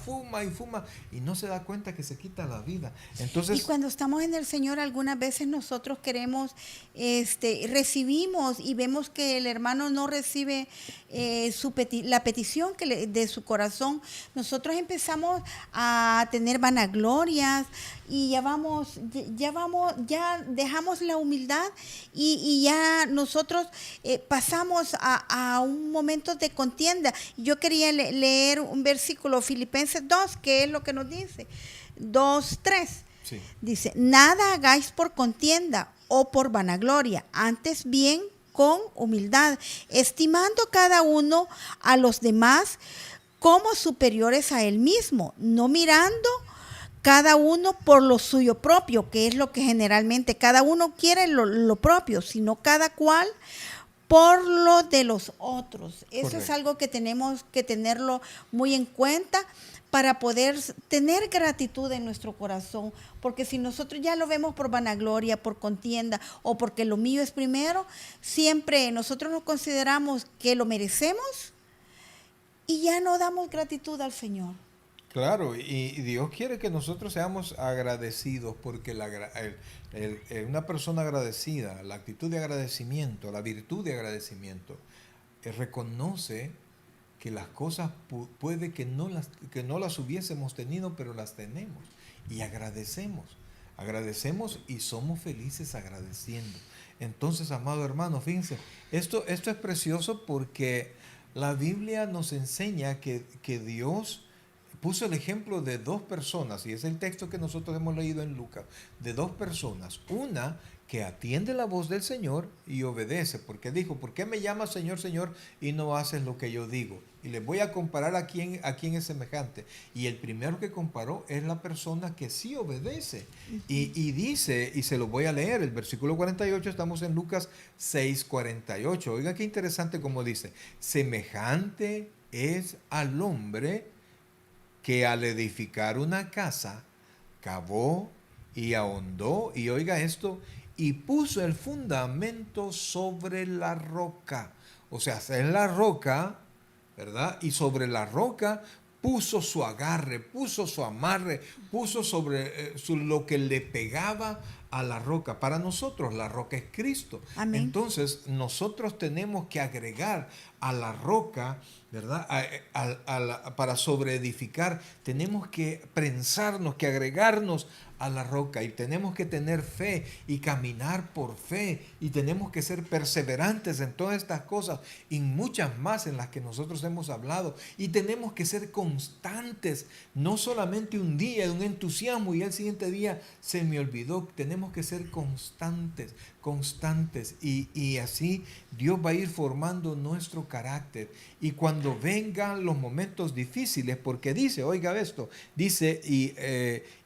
y no se da cuenta que se quita la vida. Entonces, Y cuando estamos en el Señor, algunas veces nosotros queremos, recibimos y vemos que el hermano no recibe la petición de su corazón. Nosotros empezamos a tener vanaglorias y ya dejamos la humildad y ya nosotros pasamos a un momento de contienda. Yo quería leer un versículo, Filipenses 2, que es lo que nos dice. 2:3. sí. Dice, nada hagáis por contienda o por vanagloria, antes bien con humildad, estimando cada uno a los demás como superiores a él mismo, no mirando cada uno por lo suyo propio, que es lo que generalmente cada uno quiere lo propio, sino cada cual por lo de los otros. Eso Correcto. es algo que tenemos que tenerlo muy en cuenta para poder tener gratitud en nuestro corazón, porque si nosotros ya lo vemos por vanagloria, por contienda o porque lo mío es primero, siempre nosotros nos consideramos que lo merecemos y ya no damos gratitud al Señor. Claro, y Dios quiere que nosotros seamos agradecidos porque una persona agradecida, la actitud de agradecimiento, la virtud de agradecimiento, reconoce que las cosas puede que no las hubiésemos tenido, pero las tenemos y agradecemos y somos felices agradeciendo. Entonces, amado hermano, fíjense, esto es precioso porque la Biblia nos enseña que Dios puso el ejemplo de dos personas, y es el texto que nosotros hemos leído en Lucas, de dos personas, una que atiende la voz del Señor y obedece, porque dijo, ¿por qué me llamas Señor, Señor y no haces lo que yo digo? Y les voy a comparar a quién es semejante. Y el primero que comparó es la persona que sí obedece. Y dice, y se lo voy a leer, el versículo 48, estamos en Lucas 6:48. Oiga qué interesante como dice, semejante es al hombre que al edificar una casa, cavó y ahondó, y oiga esto, y puso el fundamento sobre la roca. O sea, es la roca, ¿verdad? Y sobre la roca puso su agarre, puso su amarre, puso sobre lo que le pegaba a la roca. Para nosotros la roca es Cristo. Amén. Entonces nosotros tenemos que agregar a la roca, ¿verdad? Para sobreedificar, tenemos que prensarnos, que agregarnos a la roca, y tenemos que tener fe y caminar por fe, y tenemos que ser perseverantes en todas estas cosas y muchas más en las que nosotros hemos hablado, y tenemos que ser constantes, no solamente un día, un entusiasmo y al siguiente día se me olvidó. Tenemos que ser constantes, y así Dios va a ir formando nuestro carácter. Y cuando vengan los momentos difíciles, porque dice, oiga esto, dice,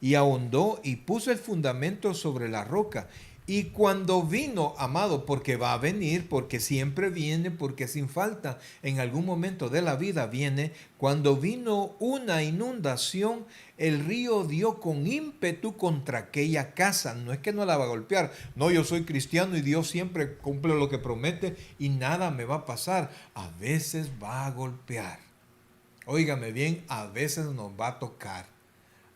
y ahondó y puso el fundamento sobre la roca, Y cuando vino, amado, porque va a venir, porque siempre viene, porque sin falta, en algún momento de la vida viene, cuando vino una inundación, el río dio con ímpetu contra aquella casa. No es que no la va a golpear. No, yo soy cristiano y Dios siempre cumple lo que promete y nada me va a pasar. A veces va a golpear. Óigame bien, a veces nos va a tocar.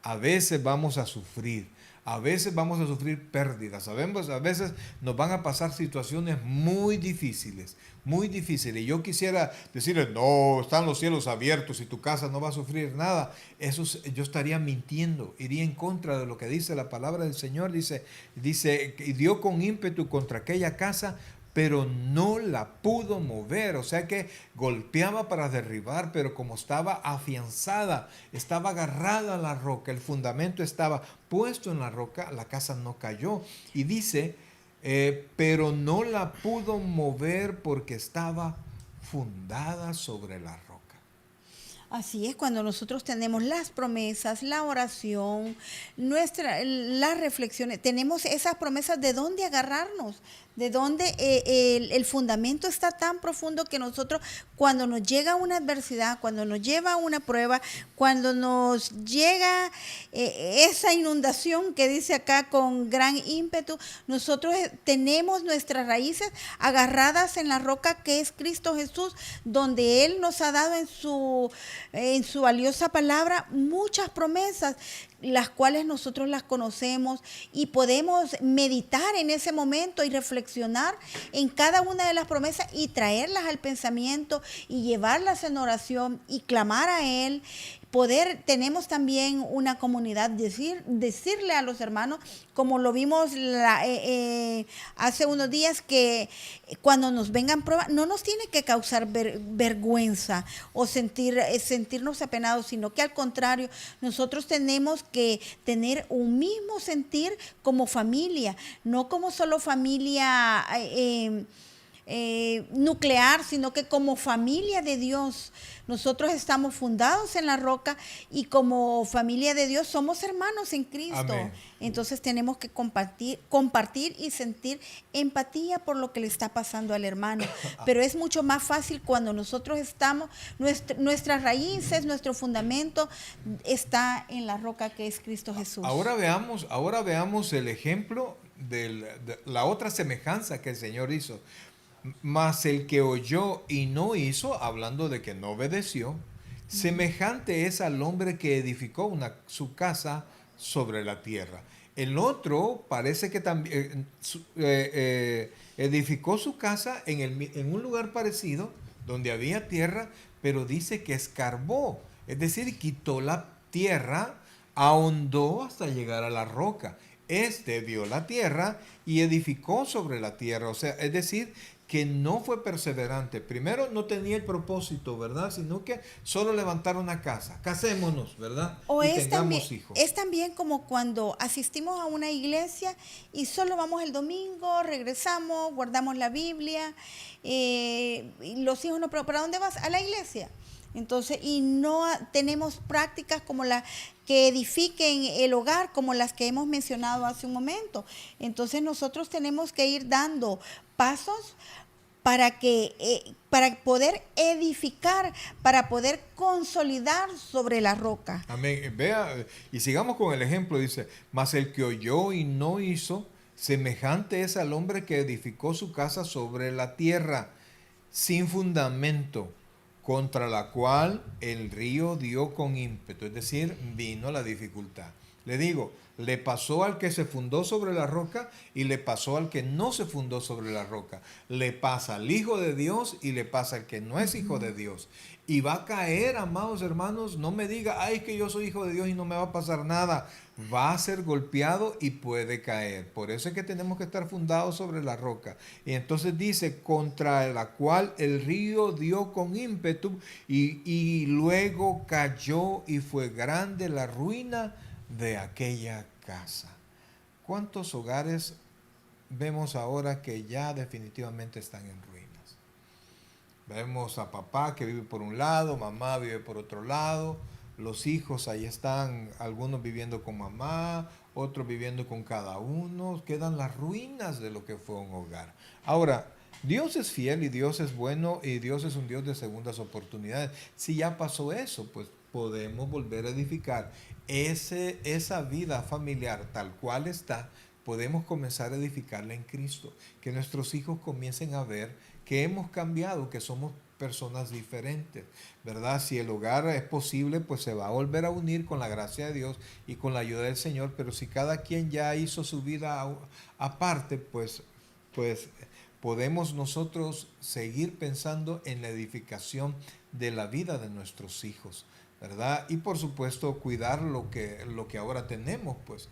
A veces vamos a sufrir. A veces vamos a sufrir pérdidas. Sabemos, a veces nos van a pasar situaciones muy difíciles. Muy difíciles. Y yo quisiera decirles, no, están los cielos abiertos y tu casa no va a sufrir nada. Eso yo estaría mintiendo. Iría en contra de lo que dice la palabra del Señor. Dice, y dio con ímpetu contra aquella casa, pero no la pudo mover, o sea que golpeaba para derribar, pero como estaba afianzada, estaba agarrada a la roca, el fundamento estaba puesto en la roca, la casa no cayó. Y dice, pero no la pudo mover porque estaba fundada sobre la roca. Así es, cuando nosotros tenemos las promesas, la oración, las reflexiones, tenemos esas promesas de dónde agarrarnos, de dónde el fundamento está tan profundo que nosotros cuando nos llega una adversidad, cuando nos lleva una prueba, cuando nos llega esa inundación que dice acá con gran ímpetu, nosotros tenemos nuestras raíces agarradas en la roca que es Cristo Jesús, donde Él nos ha dado en su valiosa palabra muchas promesas, las cuales nosotros las conocemos y podemos meditar en ese momento y reflexionar en cada una de las promesas y traerlas al pensamiento y llevarlas en oración y clamar a Él. Tenemos también una comunidad, decirle a los hermanos, como lo vimos hace unos días, que cuando nos vengan pruebas, no nos tiene que causar vergüenza o sentirnos apenados, sino que al contrario, nosotros tenemos que tener un mismo sentir como familia, no como solo familia nuclear, sino que como familia de Dios. Nosotros estamos fundados en la roca y como familia de Dios somos hermanos en Cristo. Amén. Entonces tenemos que compartir y sentir empatía por lo que le está pasando al hermano. Pero es mucho más fácil cuando nosotros estamos, nuestras raíces, nuestro fundamento está en la roca que es Cristo Jesús. Ahora veamos el ejemplo de la otra semejanza que el Señor hizo. Mas el que oyó y no hizo, hablando de que no obedeció, semejante es al hombre que edificó su casa sobre la tierra. El otro parece que también edificó su casa en un lugar parecido, donde había tierra, pero dice que escarbó, es decir, quitó la tierra, ahondó hasta llegar a la roca. Este vio la tierra y edificó sobre la tierra, o sea, es decir, que no fue perseverante. Primero, no tenía el propósito, ¿verdad? Sino que solo levantar una casa. Casémonos, ¿verdad? O y es tengamos también, hijos. es también como cuando asistimos a una iglesia y solo vamos el domingo, regresamos, guardamos la Biblia, y los hijos no, pero ¿para dónde vas? A la iglesia. Entonces, y no tenemos prácticas como las que edifiquen el hogar, como las que hemos mencionado hace un momento. Entonces, nosotros tenemos que ir dando pasos para poder edificar, para poder consolidar sobre la roca. Amén. Vea, y sigamos con el ejemplo, dice, mas el que oyó y no hizo, semejante es al hombre que edificó su casa sobre la tierra, sin fundamento, contra la cual el río dio con ímpetu, es decir, vino la dificultad. Le digo, le pasó al que se fundó sobre la roca y le pasó al que no se fundó sobre la roca. Le pasa al hijo de Dios y le pasa al que no es hijo de Dios. Y va a caer, amados hermanos, no me diga, ay, que yo soy hijo de Dios y no me va a pasar nada. Va a ser golpeado y puede caer. Por eso es que tenemos que estar fundados sobre la roca. Y entonces dice, contra la cual el río dio con ímpetu y luego cayó y fue grande la ruina de aquella casa. ¿Cuántos hogares vemos ahora que ya definitivamente están en ruinas? Vemos a papá que vive por un lado, mamá vive por otro lado, los hijos ahí están, algunos viviendo con mamá, otros viviendo con cada uno, quedan las ruinas de lo que fue un hogar. Ahora, Dios es fiel y Dios es bueno y Dios es un Dios de segundas oportunidades. Si ya pasó eso, pues podemos volver a edificar esa vida familiar tal cual está, podemos comenzar a edificarla en Cristo. Que nuestros hijos comiencen a ver que hemos cambiado, que somos personas diferentes, ¿verdad? Si el hogar es posible, pues se va a volver a unir con la gracia de Dios y con la ayuda del Señor, pero si cada quien ya hizo su vida aparte, pues podemos nosotros seguir pensando en la edificación de la vida de nuestros hijos, ¿verdad? Y por supuesto cuidar lo que ahora tenemos, pues.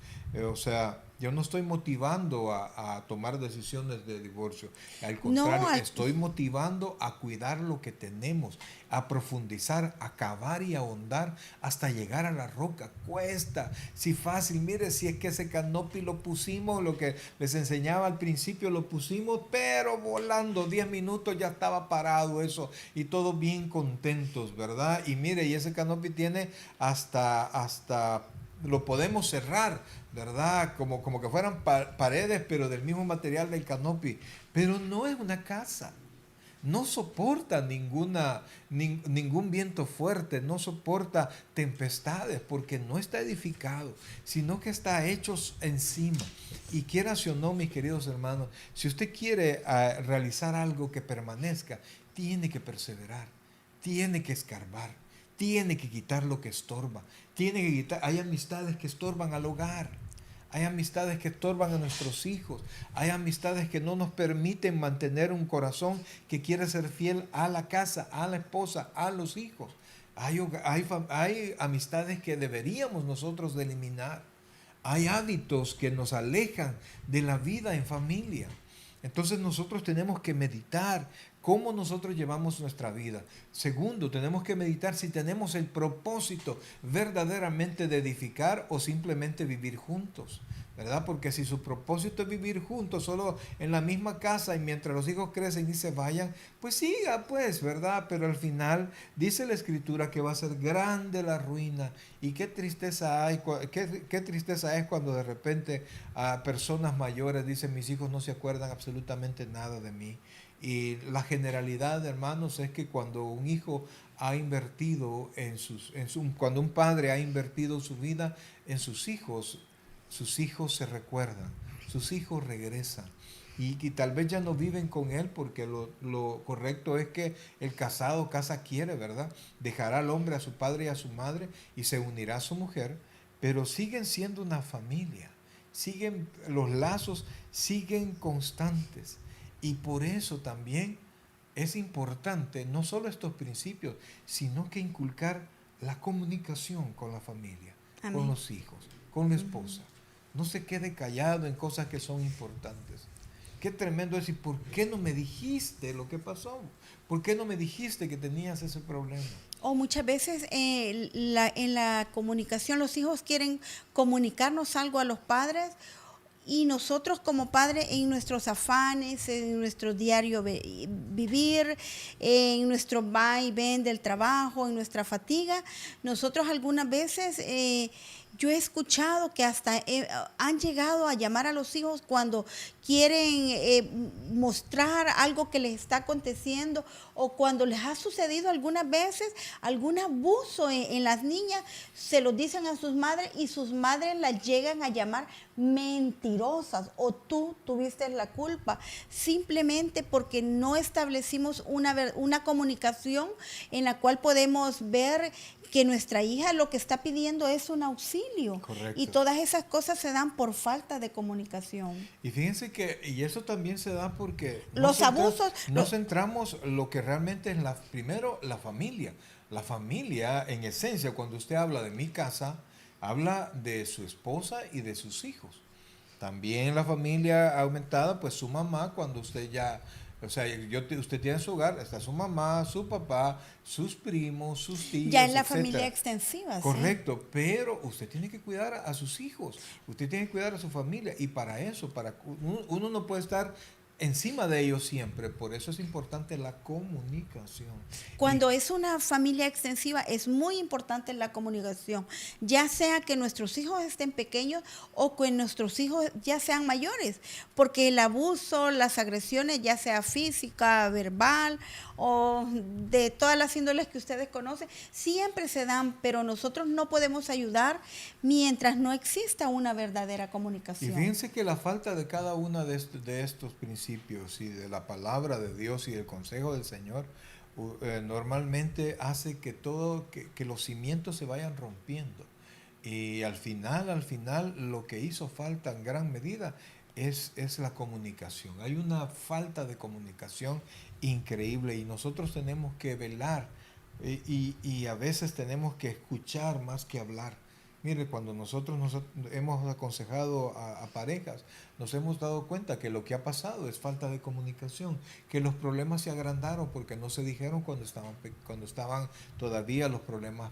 O sea, yo no estoy motivando a tomar decisiones de divorcio. Al contrario, No, estoy motivando a cuidar lo que tenemos, a profundizar, a cavar y ahondar hasta llegar a la roca. Cuesta, si fácil, mire, si es que ese canopy lo pusimos, lo que les enseñaba al principio lo pusimos, pero volando 10 minutos ya estaba parado eso y todos bien contentos, ¿verdad? Y mire, y ese canopy tiene hasta lo podemos cerrar, ¿verdad? Como que fueran paredes, pero del mismo material del canopy. Pero no es una casa. No soporta ningún viento fuerte, no soporta tempestades, porque no está edificado, sino que está hecho encima. Y quieras o no, mis queridos hermanos, si usted quiere realizar algo que permanezca, tiene que perseverar, tiene que escarbar, tiene que quitar lo que estorba, tiene que quitar. Hay amistades que estorban al hogar, hay amistades que estorban a nuestros hijos, hay amistades que no nos permiten mantener un corazón que quiere ser fiel a la casa, a la esposa, a los hijos. Hay amistades que deberíamos nosotros de eliminar. Hay hábitos que nos alejan de la vida en familia. Entonces nosotros tenemos que meditar cómo nosotros llevamos nuestra vida. Segundo, tenemos que meditar si tenemos el propósito verdaderamente de edificar o simplemente vivir juntos, ¿verdad? Porque si su propósito es vivir juntos, solo en la misma casa y mientras los hijos crecen y se vayan, pues siga, pues, ¿verdad? Pero al final dice la Escritura que va a ser grande la ruina y qué tristeza hay, qué tristeza es cuando de repente a personas mayores dicen mis hijos no se acuerdan absolutamente nada de mí. Y la generalidad, hermanos, es que cuando un hijo ha invertido cuando un padre ha invertido su vida en sus hijos se recuerdan, sus hijos regresan. Y tal vez ya no viven con él porque lo correcto es que el casado casa quiere, ¿verdad? Dejará al hombre a su padre y a su madre y se unirá a su mujer, pero siguen siendo una familia, los lazos siguen constantes. Y por eso también es importante no solo estos principios, sino que inculcar la comunicación con la familia, amén, con los hijos, con la esposa. No se quede callado en cosas que son importantes. Qué tremendo es, ¿y por qué no me dijiste lo que pasó? ¿Por qué no me dijiste que tenías ese problema? O muchas veces en la comunicación los hijos quieren comunicarnos algo a los padres y nosotros como padres en nuestros afanes, en nuestro diario vivir, en nuestro va y ven del trabajo, en nuestra fatiga, nosotros algunas veces yo he escuchado que hasta han llegado a llamar a los hijos cuando quieren mostrar algo que les está aconteciendo o cuando les ha sucedido algunas veces algún abuso en las niñas, se lo dicen a sus madres y sus madres las llegan a llamar mentirosas o tú tuviste la culpa, simplemente porque no establecimos una comunicación en la cual podemos ver que nuestra hija lo que está pidiendo es un auxilio. Correcto. Y todas esas cosas se dan por falta de comunicación. Y fíjense y eso también se da porque los abusos no centramos lo que realmente es primero la familia. La familia, en esencia, cuando usted habla de mi casa, habla de su esposa y de sus hijos. También la familia aumentada, pues su mamá, cuando usted ya... O sea, usted tiene su hogar, está su mamá, su papá, sus primos, sus tíos, ya en la etcétera. Familia extensiva. Correcto, ¿sí? Pero usted tiene que cuidar a sus hijos, usted tiene que cuidar a su familia. Y para eso, uno no puede estar encima de ellos siempre. Por eso es importante la comunicación. Cuando es una familia extensiva, es muy importante la comunicación, ya sea que nuestros hijos estén pequeños o que nuestros hijos ya sean mayores, porque el abuso, las agresiones, ya sea física, verbal o de todas las índoles que ustedes conocen, siempre se dan, pero nosotros no podemos ayudar mientras no exista una verdadera Y comunicación. fíjense que la falta de cada uno de estos principios y de la palabra de Dios y del consejo del Señor normalmente hace que que los cimientos se vayan rompiendo. Y al final, lo que hizo falta en gran medida es la comunicación. Hay una falta de comunicación increíble y nosotros tenemos que velar y a veces tenemos que escuchar más que hablar. Mire, cuando nosotros nos hemos aconsejado a parejas, nos hemos dado cuenta que lo que ha pasado es falta de comunicación, que los problemas se agrandaron porque no se dijeron cuando estaban todavía los problemas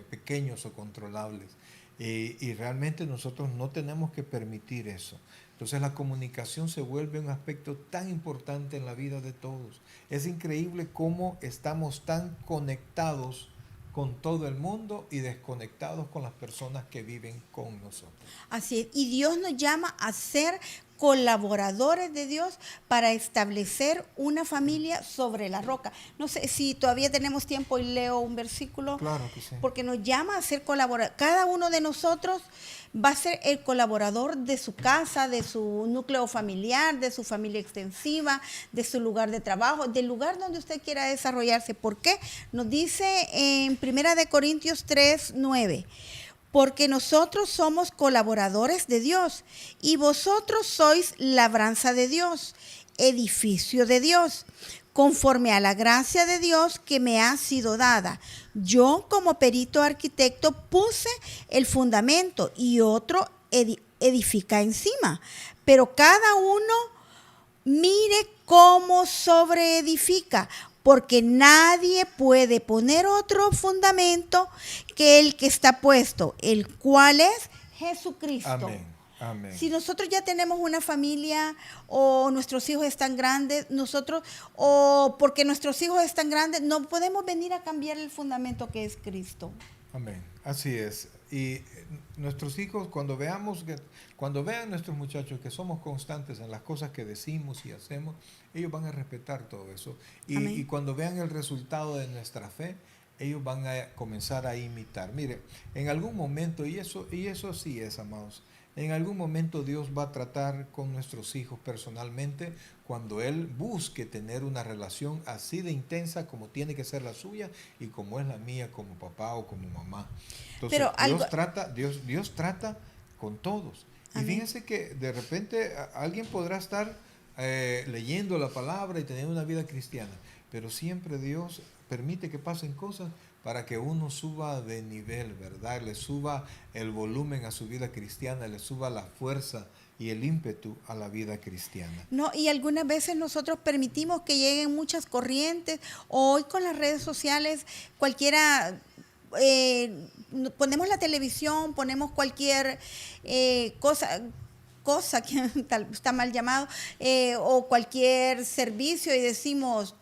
pequeños o controlables. Y realmente nosotros no tenemos que permitir eso. Entonces la comunicación se vuelve un aspecto tan importante en la vida de todos. Es increíble cómo estamos tan conectados con todo el mundo y desconectados con las personas que viven con nosotros. Así es, y Dios nos llama a ser colaboradores de Dios para establecer una familia sobre la roca. No sé si todavía tenemos tiempo y leo un versículo. Claro que sí. Porque nos llama a ser colaboradores. Cada uno de nosotros va a ser el colaborador de su casa, de su núcleo familiar, de su familia extensiva, de su lugar de trabajo, del lugar donde usted quiera desarrollarse. ¿Por qué? Nos dice en 1 de Corintios 3:9. Porque nosotros somos colaboradores de Dios y vosotros sois labranza de Dios, edificio de Dios, conforme a la gracia de Dios que me ha sido dada. Yo como perito arquitecto puse el fundamento y otro edifica encima, pero cada uno mire cómo sobreedifica, porque nadie puede poner otro fundamento que el que está puesto, el cual es Jesucristo. Amén. Amén. Si nosotros ya tenemos una familia o nuestros hijos están grandes, o porque nuestros hijos están grandes, no podemos venir a cambiar el fundamento que es Cristo. Amén. Así es. Y nuestros hijos, cuando vean nuestros muchachos que somos constantes en las cosas que decimos y hacemos, ellos van a respetar todo eso. Y cuando vean el resultado de nuestra fe, ellos van a comenzar a imitar. Mire, en algún momento, y eso sí es, amados, en algún momento Dios va a tratar con nuestros hijos personalmente cuando Él busque tener una relación así de intensa como tiene que ser la suya y como es la mía como papá o como mamá. Entonces, Dios trata con todos. Amén. Y fíjense que de repente alguien podrá estar leyendo la palabra y tener una vida cristiana, pero siempre Dios permite que pasen cosas para que uno suba de nivel, ¿verdad? Le suba el volumen a su vida cristiana, le suba la fuerza y el ímpetu a la vida cristiana. No, y algunas veces nosotros permitimos que lleguen muchas corrientes. Hoy con las redes sociales, cualquiera, ponemos la televisión, ponemos cualquier cosa que está mal llamado, o cualquier servicio y decimos,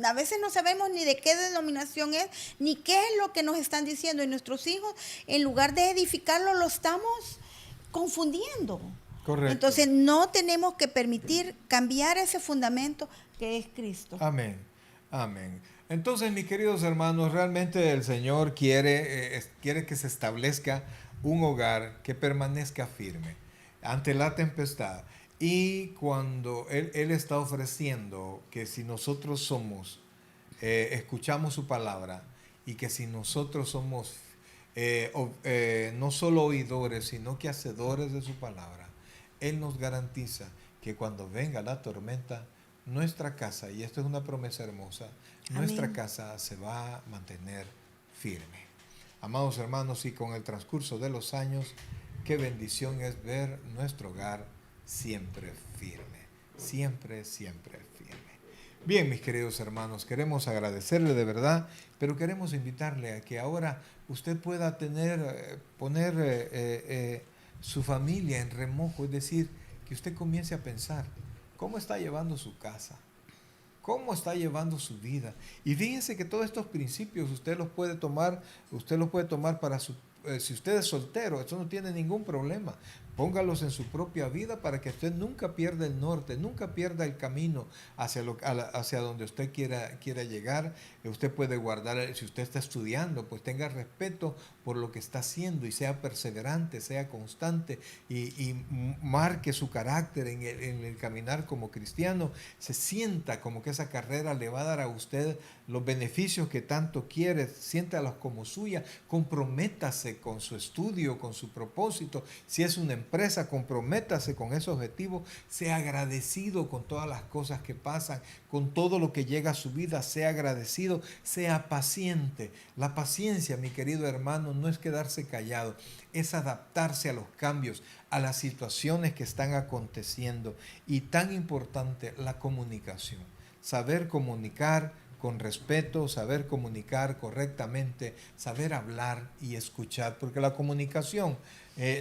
a veces no sabemos ni de qué denominación es, ni qué es lo que nos están diciendo. Y nuestros hijos, en lugar de edificarlo, lo estamos confundiendo. Correcto. Entonces no tenemos que permitir cambiar ese fundamento que es Cristo. Amén. Amén. Entonces, mis queridos hermanos, realmente el Señor quiere que se establezca un hogar que permanezca firme ante la tempestad. Y cuando Él está ofreciendo que si nosotros escuchamos su palabra y que si nosotros somos no solo oidores, sino que hacedores de su palabra, Él nos garantiza que cuando venga la tormenta, nuestra casa, y esto es una promesa hermosa, nuestra Amén. casa se va a mantener firme. Amados hermanos, y con el transcurso de los años, qué bendición es ver nuestro hogar siempre firme, siempre firme. Bien, mis queridos hermanos, queremos agradecerle de verdad, pero queremos invitarle a que ahora usted pueda poner su familia en remojo, es decir, que usted comience a pensar ¿Cómo está llevando su casa? ¿Cómo está llevando su vida? Y fíjense que todos estos principios usted los puede tomar para su, si usted es soltero, eso no tiene ningún problema. Póngalos en su propia vida para que usted nunca pierda el norte, nunca pierda el camino hacia donde usted quiera llegar. Usted puede guardar, si usted está estudiando, pues tenga respeto por lo que está haciendo y sea perseverante, sea constante y marque su carácter en el caminar como cristiano. Se sienta como que esa carrera le va a dar a usted los beneficios que tanto quiere, siéntalos como suya, comprométase con su estudio, con su propósito. Si es una empresa, comprométase con ese objetivo, sea agradecido con todas las cosas que pasan, con todo lo que llega a su vida, sea agradecido, sea paciente. La paciencia, mi querido hermano, no es quedarse callado, es adaptarse a los cambios, a las situaciones que están aconteciendo. Y tan importante, la comunicación, saber comunicar con respeto, saber comunicar correctamente, saber hablar y escuchar, porque la comunicación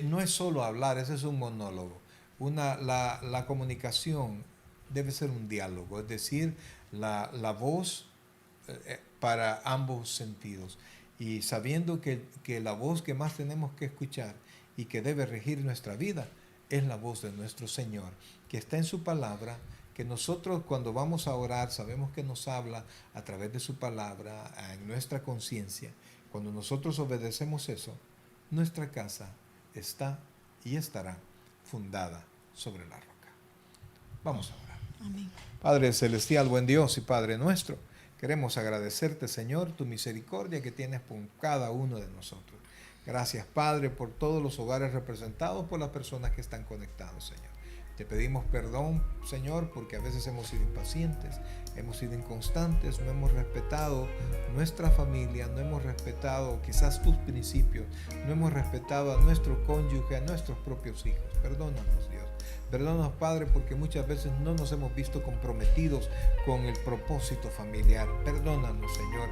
no es solo hablar, ese es un monólogo. La comunicación debe ser un diálogo, es decir, la voz para ambos sentidos. Y sabiendo que la voz que más tenemos que escuchar y que debe regir nuestra vida es la voz de nuestro Señor, que está en su palabra, que nosotros cuando vamos a orar sabemos que nos habla a través de su palabra, en nuestra conciencia. Cuando nosotros obedecemos eso, nuestra casa está y estará fundada sobre la roca. Vamos a orar. Amén. Padre celestial, buen Dios y Padre nuestro, queremos agradecerte, Señor, tu misericordia que tienes con cada uno de nosotros. Gracias, Padre, por todos los hogares representados, por las personas que están conectados, Señor. Te pedimos perdón, Señor, porque a veces hemos sido impacientes, hemos sido inconstantes, no hemos respetado nuestra familia, no hemos respetado quizás tus principios, no hemos respetado a nuestro cónyuge, a nuestros propios hijos. Perdónanos, Dios. Perdónanos, Padre, porque muchas veces no nos hemos visto comprometidos con el propósito familiar. Perdónanos, Señor.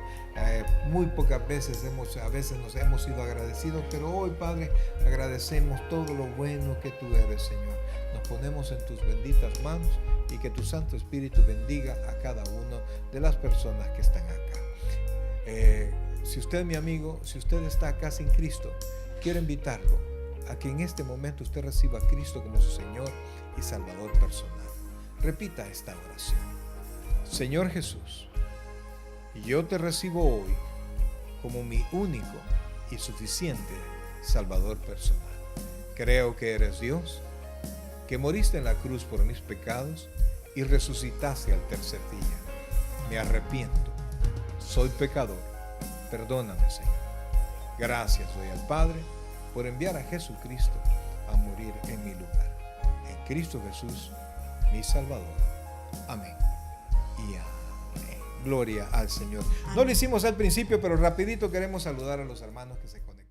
Muy pocas veces a veces nos hemos sido agradecidos, pero hoy, Padre, agradecemos todo lo bueno que tú eres, Señor. Nos ponemos en tus benditas manos y que tu Santo Espíritu bendiga a cada una de las personas que están acá. Si usted, mi amigo, si usted está acá sin Cristo, quiero invitarlo a que en este momento usted reciba a Cristo como su Señor y Salvador personal. Repita esta oración. Señor Jesús, yo te recibo hoy como mi único y suficiente Salvador personal. Creo que eres Dios, que moriste en la cruz por mis pecados y resucitaste al tercer día. Me arrepiento, soy pecador, perdóname, Señor. Gracias doy al Padre por enviar a Jesucristo a morir en mi lugar. En Cristo Jesús, mi Salvador. Amén y amén. Gloria al Señor. Amén. No lo hicimos al principio, pero rapidito queremos saludar a los hermanos que se conectan.